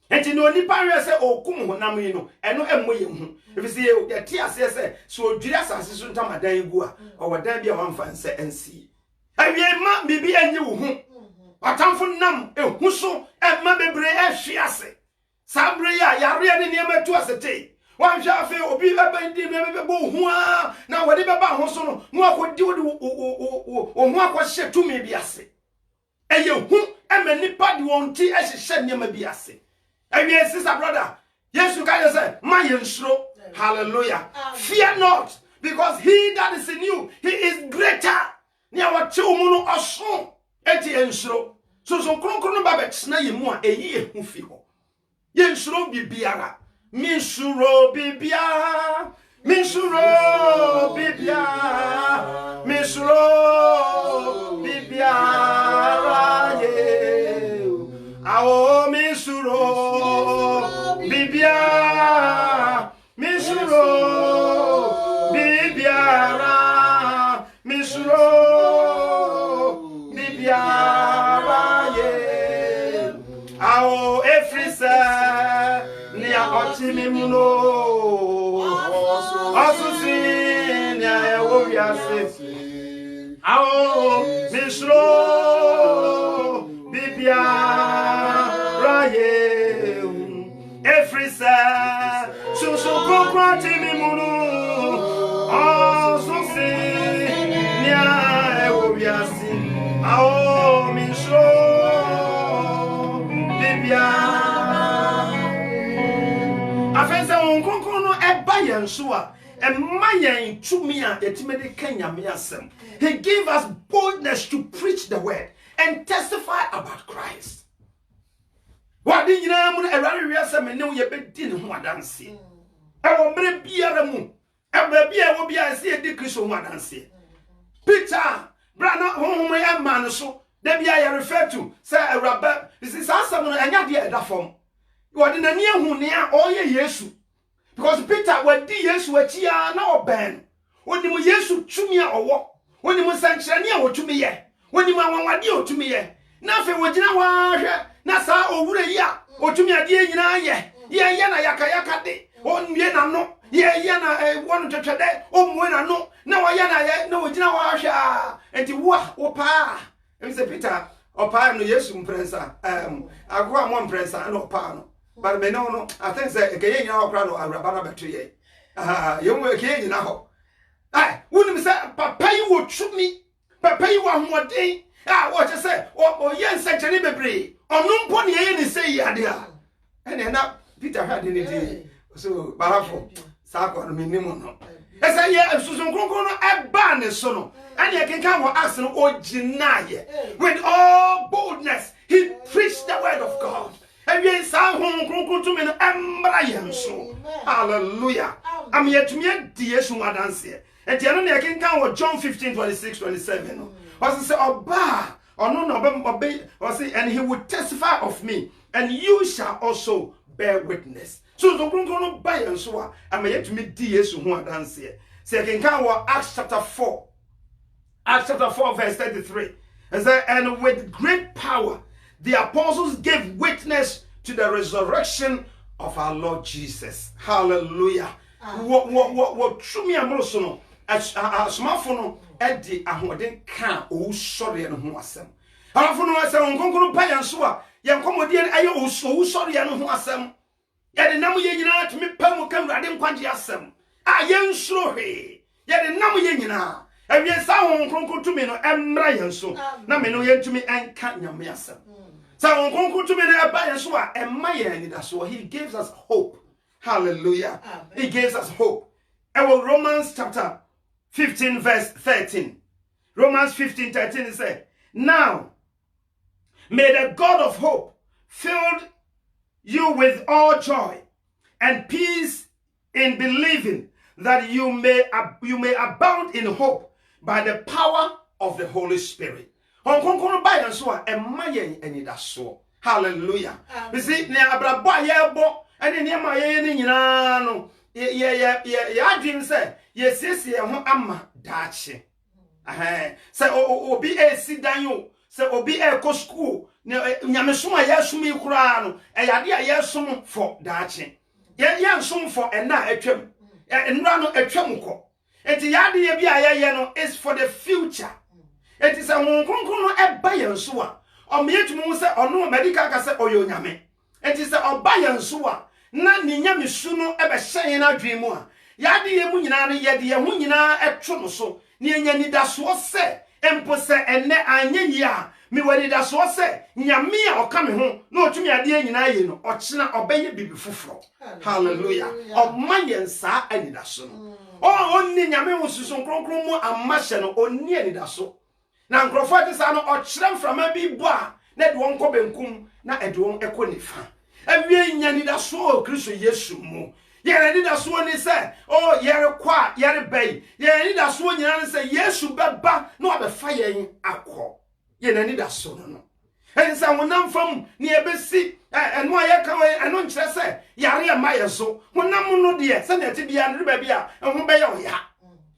enti no ni pa we se okum honam yi no eno emmo ye hu efisi ye ti ase se so odwiri asase so ntamadan egu a owodan bia wamfa nse ensi awie ma bibi anyi wo hu atamfo nam ehu so emma bebre ehwe ase Sabre ya yare ne niam tu asete wan hwa fe obi bebandi me bo hu a na wode beba ho so no no akodi wo hu akɔhye tumi bi ase eye hu emani pa de won ti ehye niam bi ase awie sister brother Yesu ka say ma yensuro hallelujah fear not because he that is in you he is greater ni awache mu no oso enti ensuro so kronkron ba be tsena yemu a eyi ehu fi ho Yensuro bibiara, misuro bibia, misuro bibia, misuro bibiara ye, ao misuro bibia, misuro bibiara, misuro bibiara ye, ao efrisa. Otimi muno asusi ni ayewo wiase awo misro bibia raye efrisa susu kokro timi muno asusi ni ayewo Afense won kronkron no eba yen so a emma yen tumi a yetimede kan nyame asem. He gave us boldness to preach the word and testify about Christ. What did you know? Erare wi asem ne wo ye bedi ne ho adanse. E wo mere biara mu. E ba bia wo bia se edi Kristo ho adanse. Peter, brana honhom ya man so, da bia ye refer to say Araba, this is asem no enya de eda fom. You are the near who near all ye Yesu. Because Peter would di Yesu a chia na oben. When you Yesu chumia or walk. When you must sanchania or to me ye. When you want to me ye. Nothing would you know. Nasa over a year. Or to me a dear ye. Ye yana yaka de. On yena no. Ye yana one to today. Oh, when I know. Now I yana no jina. And the wa opa. And say Peter. Opa no Yesu prensa. I go on one prensa and opa. But me no, I think say ke nyina okra no Araba na beto ye. Ye mo ke nyina ho. Ai, wonu say papa yi wo twumi. Papa yi wo ahoden. What you say? O ye nsekere bebre. Onu mpo ne ye ni say ade a. Ene na Peter had ni di. So, barafo. Sa ko no minimu no. Esa ye susun kronkron no eba ne so no. Ane ye kenkan wo ask no ogina ye. With all boldness, he preached the word of God. Hallelujah. I'm yet to meet the Yesu Madanse. And the other can count John 15, 26, 27. Was to say, Oba, or no, obey, or say, and he would testify of me, and you shall also bear witness. So the Grunkono by and so I'm yet to meet the Yesu Madanse. Say, I can count Acts chapter 4. Acts chapter 4, verse 33. And with great power, the apostles gave witness to the resurrection of our Lord Jesus. Hallelujah. What true me amosono as smartphone edi ahoden kan o sori no ho asem. Ahofono asem nkonkoro pa yan so a yan komodi aye o sori no ho asem. Ya de nam ye nyina to me pam kam rade nkwaje asem. A yan suro he. Ya de nam ye nyina. Ewie sa ho nkonkoro tumi no emra yan so. Na me no ye tumi enka nyame asem. He gives us hope. Hallelujah. Amen. He gives us hope. And Romans chapter 15 verse 13. Romans 15, 13 it says, now may the God of hope fill you with all joy and peace in believing that you may abound in hope by the power of the Holy Spirit. Hallelujah. You see, ne abrabo ayebo ene ne ma ye ni nyina no ye adwin say ye siesie ho ama daache say obi esi dan yo say obi ko school nyamesom a yesum ikura no eyade a yesum for daache ye nsum for ena atwam enra no atwam ko enti yade ye bi a ye no is for the future. It is a honkonkron no eba yen so a o me yetumu se ono medical ka se oyo nyame. It is a oba yen so a na ni nyame su no ebe hyen na dwen mu a yade ye mu nyina no ye de ye hu nyina etwo no so ni enya ni da so se empo se enne anye yi a me wani da so se nyame a oka me ho na otumi ade nyina ye no o kina obeye bibi foforo. Hallelujah. O mayen sa ani da so no o onni nyame wo susun kronkron mu amahye no onni ani da so. Na nkrofo te sa no o kyerem frama bi bo a na de won ko benkum na ede won eko nifa awie nyani da so Kristo Yesu mu yere ni da so ni se o yere kwa yere bai yere ni da so nyina ni se Yesu beba na obefa yen akọ yere ni da so no ensa wonam fam ni ebesi eno aye kan eno nkyere se yare ya maye so wonam no de se na ti bia no ba bia ho be ya oya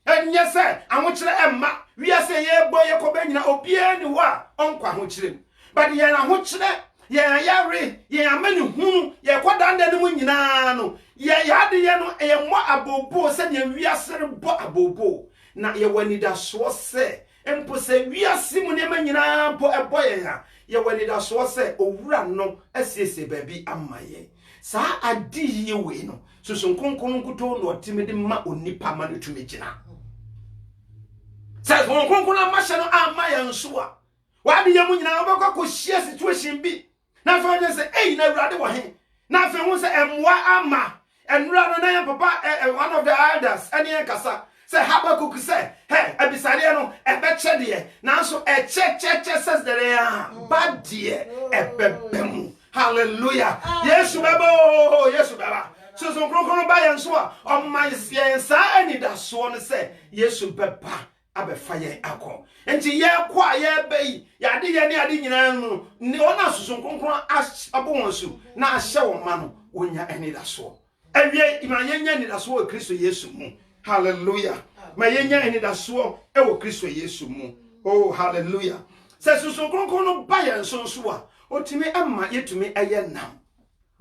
enye se anwokyere emma wi ase ye bo ye ko be nyina obia ni wa onkwa ho kyerem but ye na ho kyere ye yare ye amani hunu ye kwadanda ne mu nyina no ye yade ye no ye mo abobo se ne wi asere bo abobo na ye wani da so se empo se wi ase mu ne ma nyina bo ebo ye ha ye wani da so se owura no asiese baabi amaye sa adi ye we no susun konkon kuto no timidi ma onipa ma no tumi gina says konkon amahye no amaye nso a wade ye mu nyina obekọ ko hia situation bi na fa onye say na Awurade wo he na fa hu say emwa ama enra no na ya papa one of the elders ene kasa say Habakkuk say hey abisade no ebeche de na so che says there bad de ebebem hallelujah yesu baba so kronkron ba yen so o man yen sa ani da so no say yesu baba abefa yen akọ enti ye kwa ye bei ya de ye ne ade nyina no ni ona susun kronkron abo won su na ahye wo ma no wonya ani da so awie imanyenya ni da so o Kristo Yesu mu hallelujah mayenya ani da so e wo Kristo Yesu mu oh hallelujah se susun kronkron no ba yen so so a otimi ama yetumi eye nam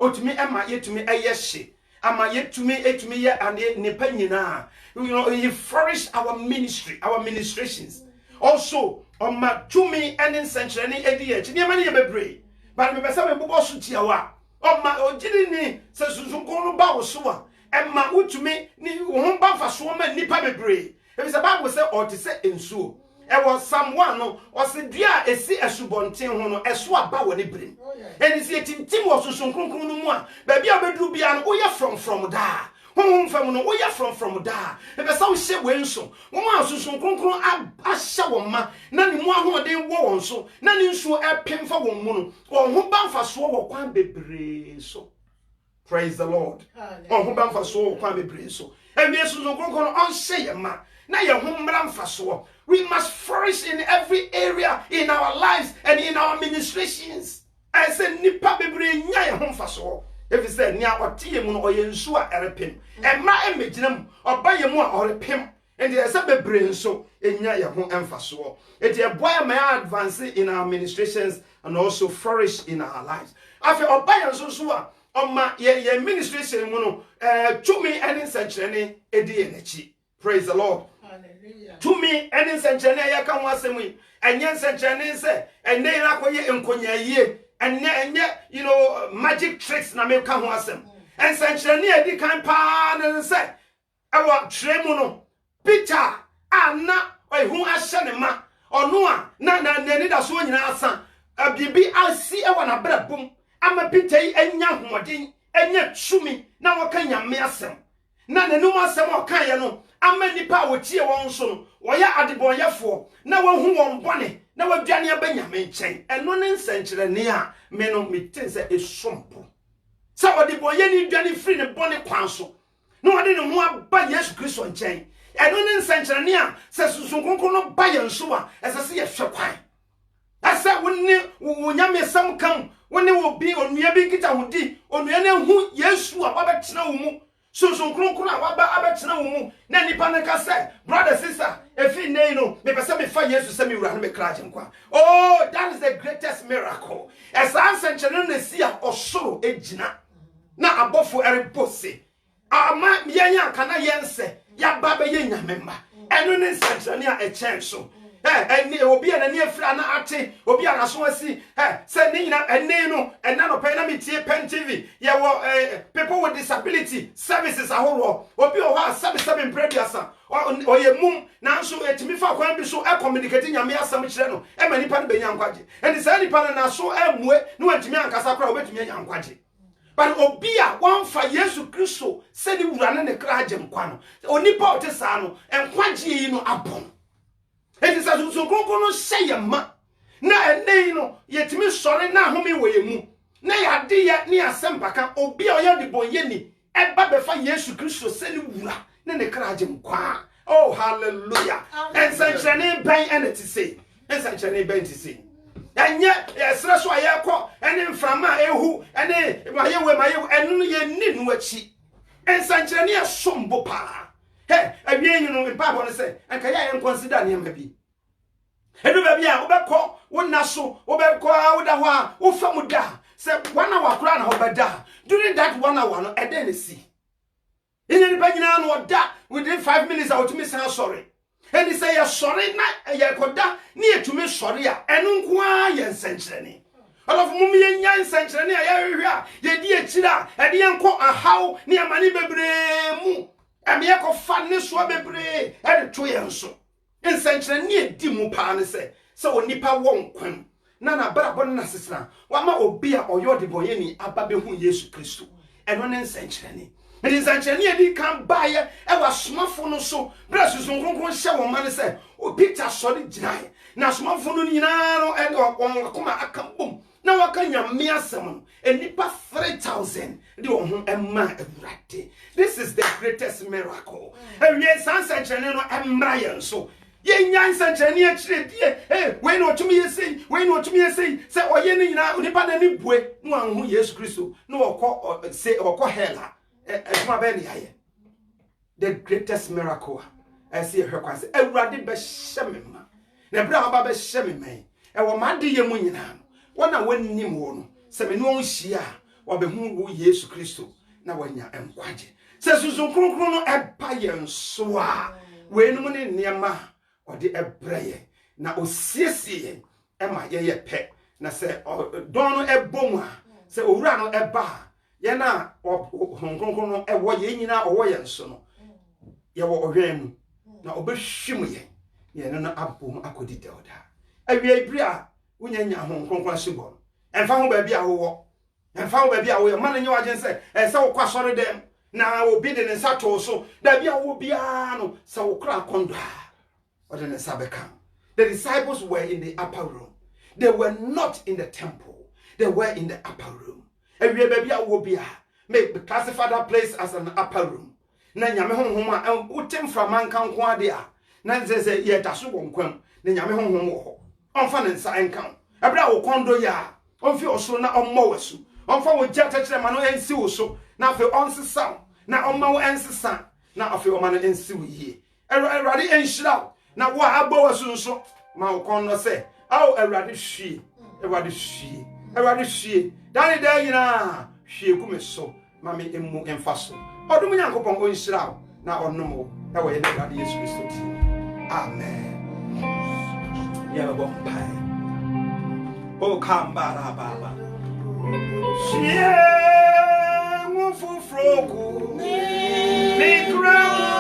otimi ama yetumi eye hye ama yetumi ye ane nipa nyina you know he flourish our ministry our ministrations also oma tumi and century edi e ni ma ne bebre but me pesa me bobo so tiawa oma ogiri ni se susunkun no ba wo so a emma utumi ni wo ho ba fa so ma nipa bebre e be say Bible say or to say ensuo e was someone no o se dua esi asubonten ho no eso aba wo ne brem eni se tintim wo susunkun no mu a ba bia bedru bia no wo ye from da hom fam no wo ye from da e be say wo hye wenso wo ma susunkun ahye wo ma na ni mu ahoden wo won so na ni nsuo epem fa won mu no wo ho ba mfa so wo kwan bebre so praise the Lord wo ho ba mfa so wo kwan bebre so e be susunkun on hye ye ma na ye ho mra mfa so we must flourish in every area in our lives and in our ministrations. I said, nipa bebre nya ye ho mfaso. If you say nya otie mu no oyensu a erepem. Emma emegyinam oba ye mu a orepem. And there say bebre nso enya ye ho mfaso. It ye boy may advance in our ministrations and also flourish in our lives. Afi oba ye nso so a oma ye ministration mu no tumi ene senchene edi enachi. Praise the Lord. To me, any century, I can was me, and yen century say, and they like ye in Konya ye, and yet, you know, magic tricks na me come was them. And century, the kind pan and say, I want Tremono, Peter, Anna, or who I shanema, or Noah, Nana, need a swing in our son. A BB, I see a one a bread boom. I'm a pite and young wedding, and yet shumi, now can ya measem. Nana no one some more kayano. Amani pa wo tie won so no wo ya adebonyefo na wo hu won bone na wo duane abanyame nchen eno ne nsenkyerene a me no metin se esompo se wo de boye ni duane free ne bone kwan so na wo de ne ho aba Yesu Kristo nchen eno ne nsenkyerene a se susunkonko no ba ye nso a esese ye hwe kwan asa wonni wo nyame sam kam wonni wo bi onua bi kita hodi onua ne hu Yesu a wabetena wo mu so kronkron a waba abetena wo mu na nipa ne ka say brother sister efi nei no me pese me fa Yesu se me wura no me kraje nkwa oh that is the greatest miracle esa ansenkyere na si a osoro ejina na abofo erebose ama yenya kana yense ya baba yenya memba eno ne nsenkyere a echen so eni obi na ne afira na ate obi na so asi se ne nyina ene no ena no pe na metie pen TV ye wo people with disability services ahoro obi o ha 77 previousa o ye mum na so etimi fa kwan bi so e communicate nyame asam kire no e ma nipa no benya nkwaje eni se nipa no na so amue no antimi ankasa kra obetimi anya nkwaje but obi a wan fa Yesu Kristo se ni wura ne kraje nkwa no onipa o te sa no nkwaje yi no abon. It is a no say a ma. Na a nay no, yet me sorry na home way mu. Na ya dear near Sempaka, or be a the boy yenny, and Babafa Yesu Christo send you, then the crajim qua. Oh, hallelujah. And such a name bang and to say, and such a name bang to say. And yet, yes, that's why I call, and then from my who, and then my and ye need what she. And such a near sombo pa. Hey, I mean, you know, in Papa say, and can I consider him maybe? And baby, Obeko, one naso, Obeko, Odawa, Ufamuda, said 1 hour crown Obada. During that 1 hour, I didn't see. In the Bagina or that within 5 minutes, I would miss her sorry. And he say, you're sorry, not a yakoda, near to me, sorry, and unqua yen century. All of Mummy and Yan century, ye dear Chida, and the uncle a how near Mani Bebre. And me ko fanne so bebre e de to yen so nsenkyere ne edi mu pa ne se so onipa won kwan na brabɔ na sesena wama obi a ɔyɔ de boyeni aba be hu Yesu Kristo ɛno ne nsenkyerɛne me nsenkyerɛne edi kan baayɛ ɛwa somafo no so bra susun kronkron hyɛ wɔn ma ne sɛ obi ta sɔre gyinae na somafo no nyinaa no ɛde wɔn akoma aka bom na waka nyame asɛm no enipa 3,000 de wɔn ho ɛma awurade. This is the greatest miracle. Ewie sansenkyerɛne no ɛmra yɛn so ye nyan sankyerɛne akyire die we no otumi yɛsei we no otumi yɛsei sɛ ɔyɛ ne nyinaa onipa na ni bue no anhu Yesu Kristo no wɔkɔ se wɔkɔ hella ɛtuma bɛ ne ayɛ. The greatest miracle ɛsɛ yɛhwɛ kwan sɛ awurade bɛhyɛ me ma na bra aba bɛhyɛ me man ɛwɔ ma de yɛ mu nyinaa wɔna wɔnnim wɔ no sɛ me no ɔnhyia wɔbɛhu wo Yesu Kristo na wɔanya nkwagye sɛ susun kronkron no ɛba yɛn so a we no ne nneɛma ɔde ɛbrɛ na osiesie ɛma yɛyɛ pɛ na sɛ dɔn no ɛbɔ mu a sɛ owura no ɛba yɛ na kronkron no ɛwɔ yɛ nyina ɔwɔ yɛn so no yɛwɔ ɔhwɛn mu na ɔbɛhwim yɛn no abom akɔdi dɛwda awie ibri a wonya kronkron asibɔ ɛmfa ho baabi a wowɔ ɛmfa ho baabi a woyɛ ma no nyɛ wagyen sɛ ɛsɛ wokɔ asɔre dɛm na obi de ne nsa to so da bia wo bia no sɛ wokra kondo or the Sabekam. The disciples were in the upper room. They were not in the temple. They were in the upper room. And we may classify that place as an upper room. Na nyame honhom a utem from man kan ko ade a na nze ye daso wonkwam na nyame honhom wo ho onfa ne nsa enkan ebra wo kondo ya onfi osoro na ommo wasu onfa wo gya takire ma no ensi wo so na afi onsesa na omma wo ensesa na afi omma no ensi wo yie erade enhyira na wo abo wasu nso ma wo kon no se aw erade hwie dani da nyina hwie ku me so ma me emu emfa so odum nyankopon onhyira na onom na wo ye na erade Yesu Kristo ti amen ya bo pai o kambara baba hwie mu fufroku me crown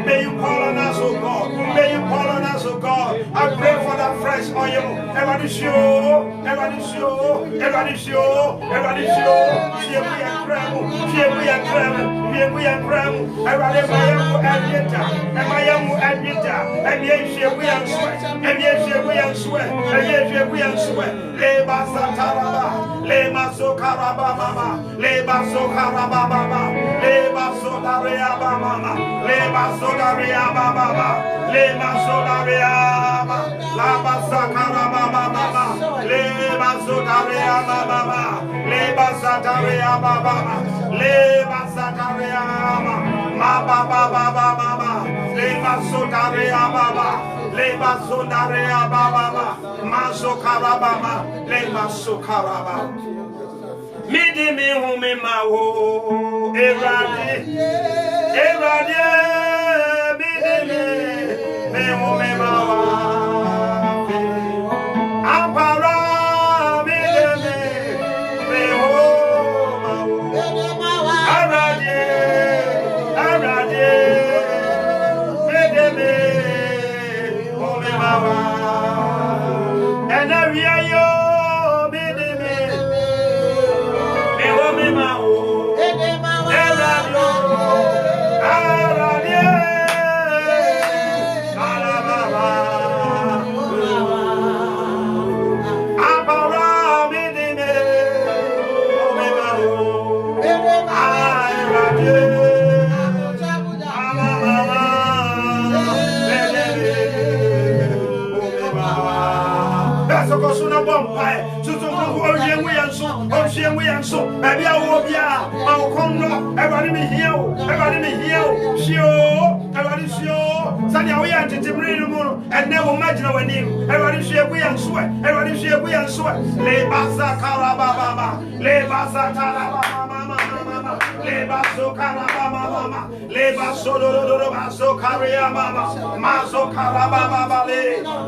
May you call on us, oh God. May you call on us, oh God. I pray for that fresh oil. Everybody show. baba. Laba zakara baba baba. Leba zotarea baba. Leba zataria baba. Leba zataria baba. Ma baba baba baba. Leba zotarea baba. Leba zotarea baba. Ma zokara baba. Leba zokara baba. Midi mi humi mawo. Eradi. Eradi. Midi mi humi mawa. Ampara. Sokosuna bompai, Suzuku, Ocean, maybe I will be our condo, everybody me here, sure, everybody sure, Sunny, we are to Timber and never imagine our name, everybody share we and sweat, everybody share we and sweat, Lebasa Karababa, Lebasa Karababa, Lebaso Karababa, Lebaso Dodo, Karia Baba, Maso Karababa,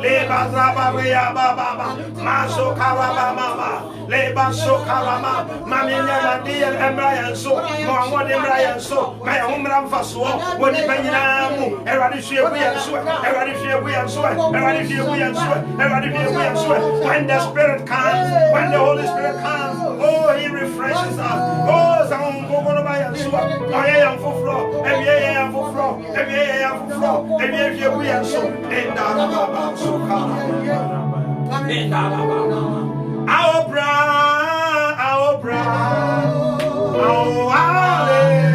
Lebasa Baria Baba. Maso Karabama, Leba so Karama, Mamina, dear Embrayan so, Mamma Embrayan so, my home ram for so, what the Benyamu, Eradishia we and sweat, Eradishia we and sweat, Eradishia we and sweat, Eradishia we and sweat. When the Spirit comes, when the Holy Spirit comes, oh, He refreshes us. Oh, some go by and sweat. I am for floor, every am for floor, every am for floor, every year we and so, and Dada so Karama. Our bride, oh, hallelujah.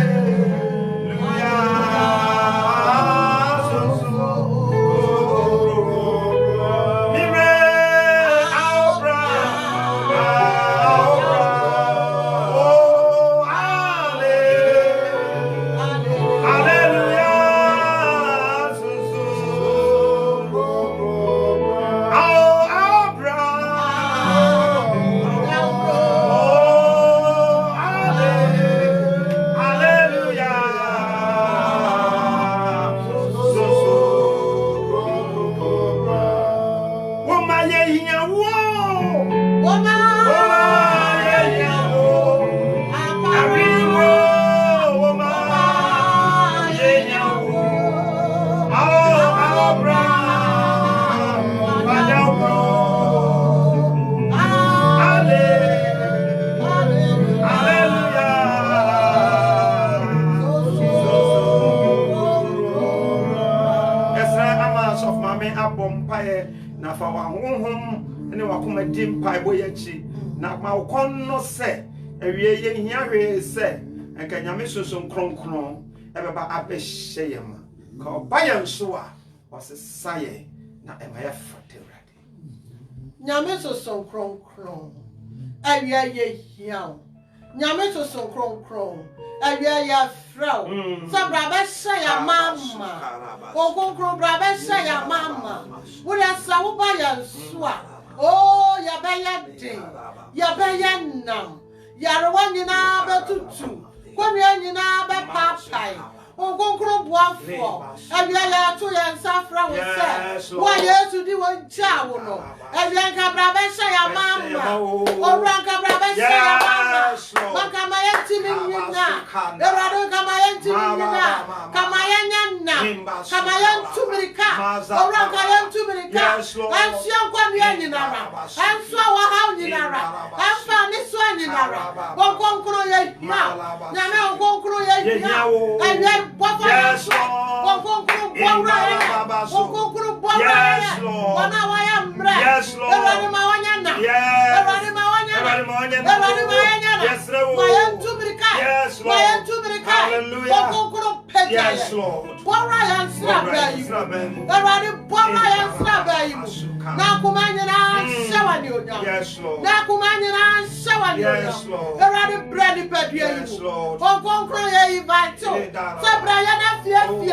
Our bride, oh, hallelujah. Na fa wa honhom ne wa koma dim pai boyachi na ma ukon no se ewie ye hia hwe se enka nyame soso nkronkron ebeba abehye yema ka obaya nso a wasesaye na emaya fratewrade nyame soso nkronkron ewie ye hia nyame soso nkronkron ewie ya frau sabra behye ya mama okonkron bra behye ya mama wo ya sawo ba ya nso a oh ya beyade ya beyenam yarwa nyina betutu kwamia nyina be papai okonkron boafo ewie ya to ya nsafra wo se wo Yesu di won cha wo no ewie nka bra behye ya mama owra nka bra behye ya mama makama yentimi nyina erado kama yentimi nyina kama yenyanna kama yentumirika owra nka yentumirika ansio kwamia nyina ra ansio wa ha nyina ra anfa ni so nyina ra okonkron ye ma nyame okonkron ye nya ewie bofa ya so okonkron bora ya okonkron bora ya wana wa ya mra erado ma wanyanna erado ma wanyanna yes Lord. Hallelujah. Yes, Lord. Bora Srabayi. Eradi Bora Srabayi. Na kumanyina shawani onya. Yes, Lord. Na kumanyina shawani onya. Yes, Lord. Eradi bread pedie yi. Yes, Lord. Okonkro ye invite. Sabra ya na fie mu.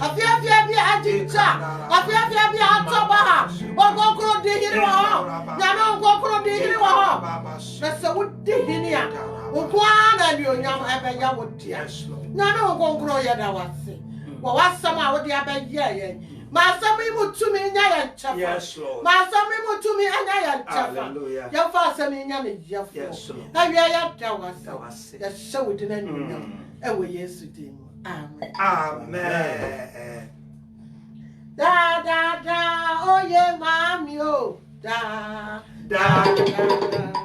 Afia bi ajicha. Afia bi atoba ha. Okonkro di hiri wa ho. Nyame okonkro di hiri wa ho. Na se wo di hini a. Okwana ni onyam ebe ya wo dia. Nyame okonkro ye da wase. Wa wasam a wo di abeje ye. Masami mutumi nya ya nchafa. Yes, Lord. Masami mutumi anya ya nchafa. Hallelujah. Ya fa sami nya ne yefo. Yes, Lord. Awia ya da wase. Ya shawo di na nyam. Ewe Yesu dim. Amen. Amen. Da da da oye mami o. Da da da.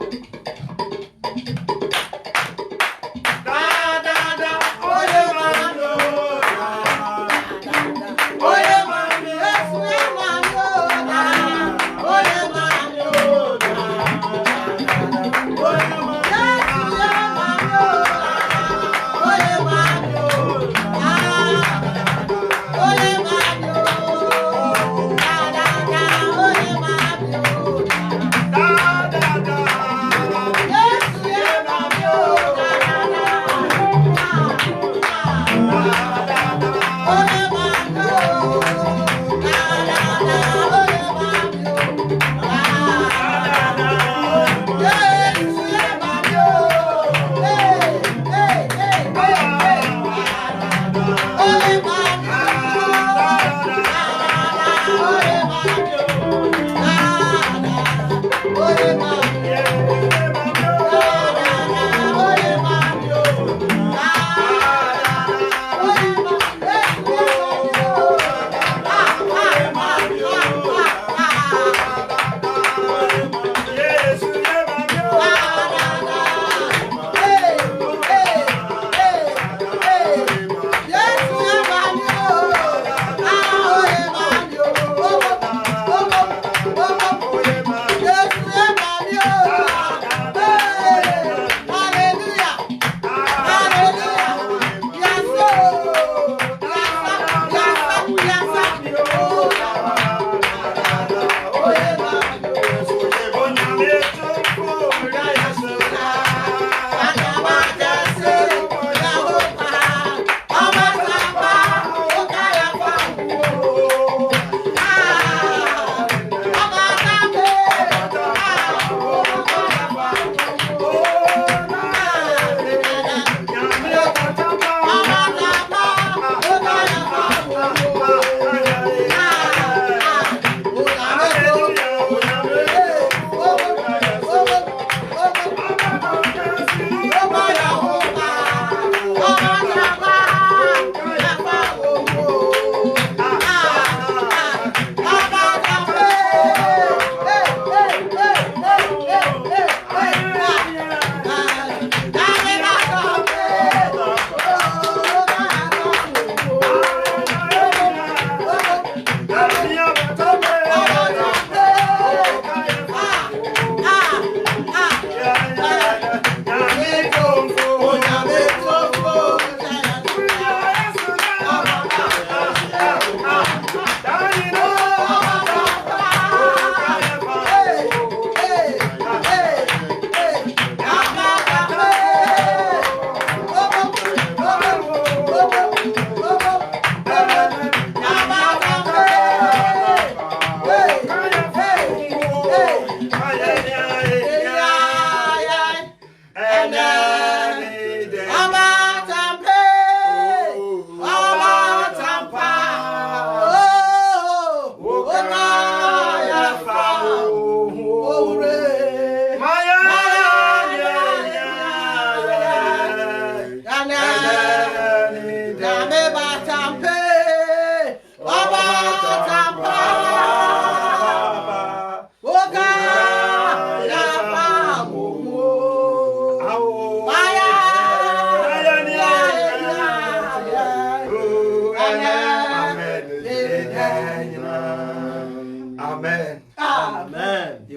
Amen. Amen.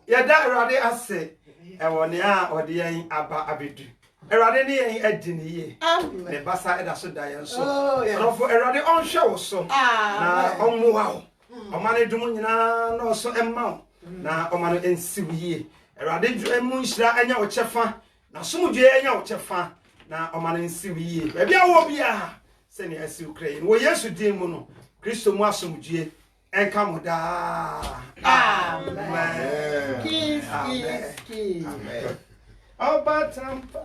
Yada Rade ase ewone a ode yen aba abedu. Erade ne yen adini ye. Ne basa eda so da yen so. Rofo erade onhwe wo so. Na omuwa wo. Omane dum nyina na so emma wo. Na omane ensiw ye. Erade emu nhira anya wo chefa. Na somdwe anya wo chefa. Na omane ensiw ye. Ba bia wo bia se ne asiw krai. Wo Yesu din mu no. Kristo mu asomdwe enka mo da. Amen. Kiss. Amen. Obatampa.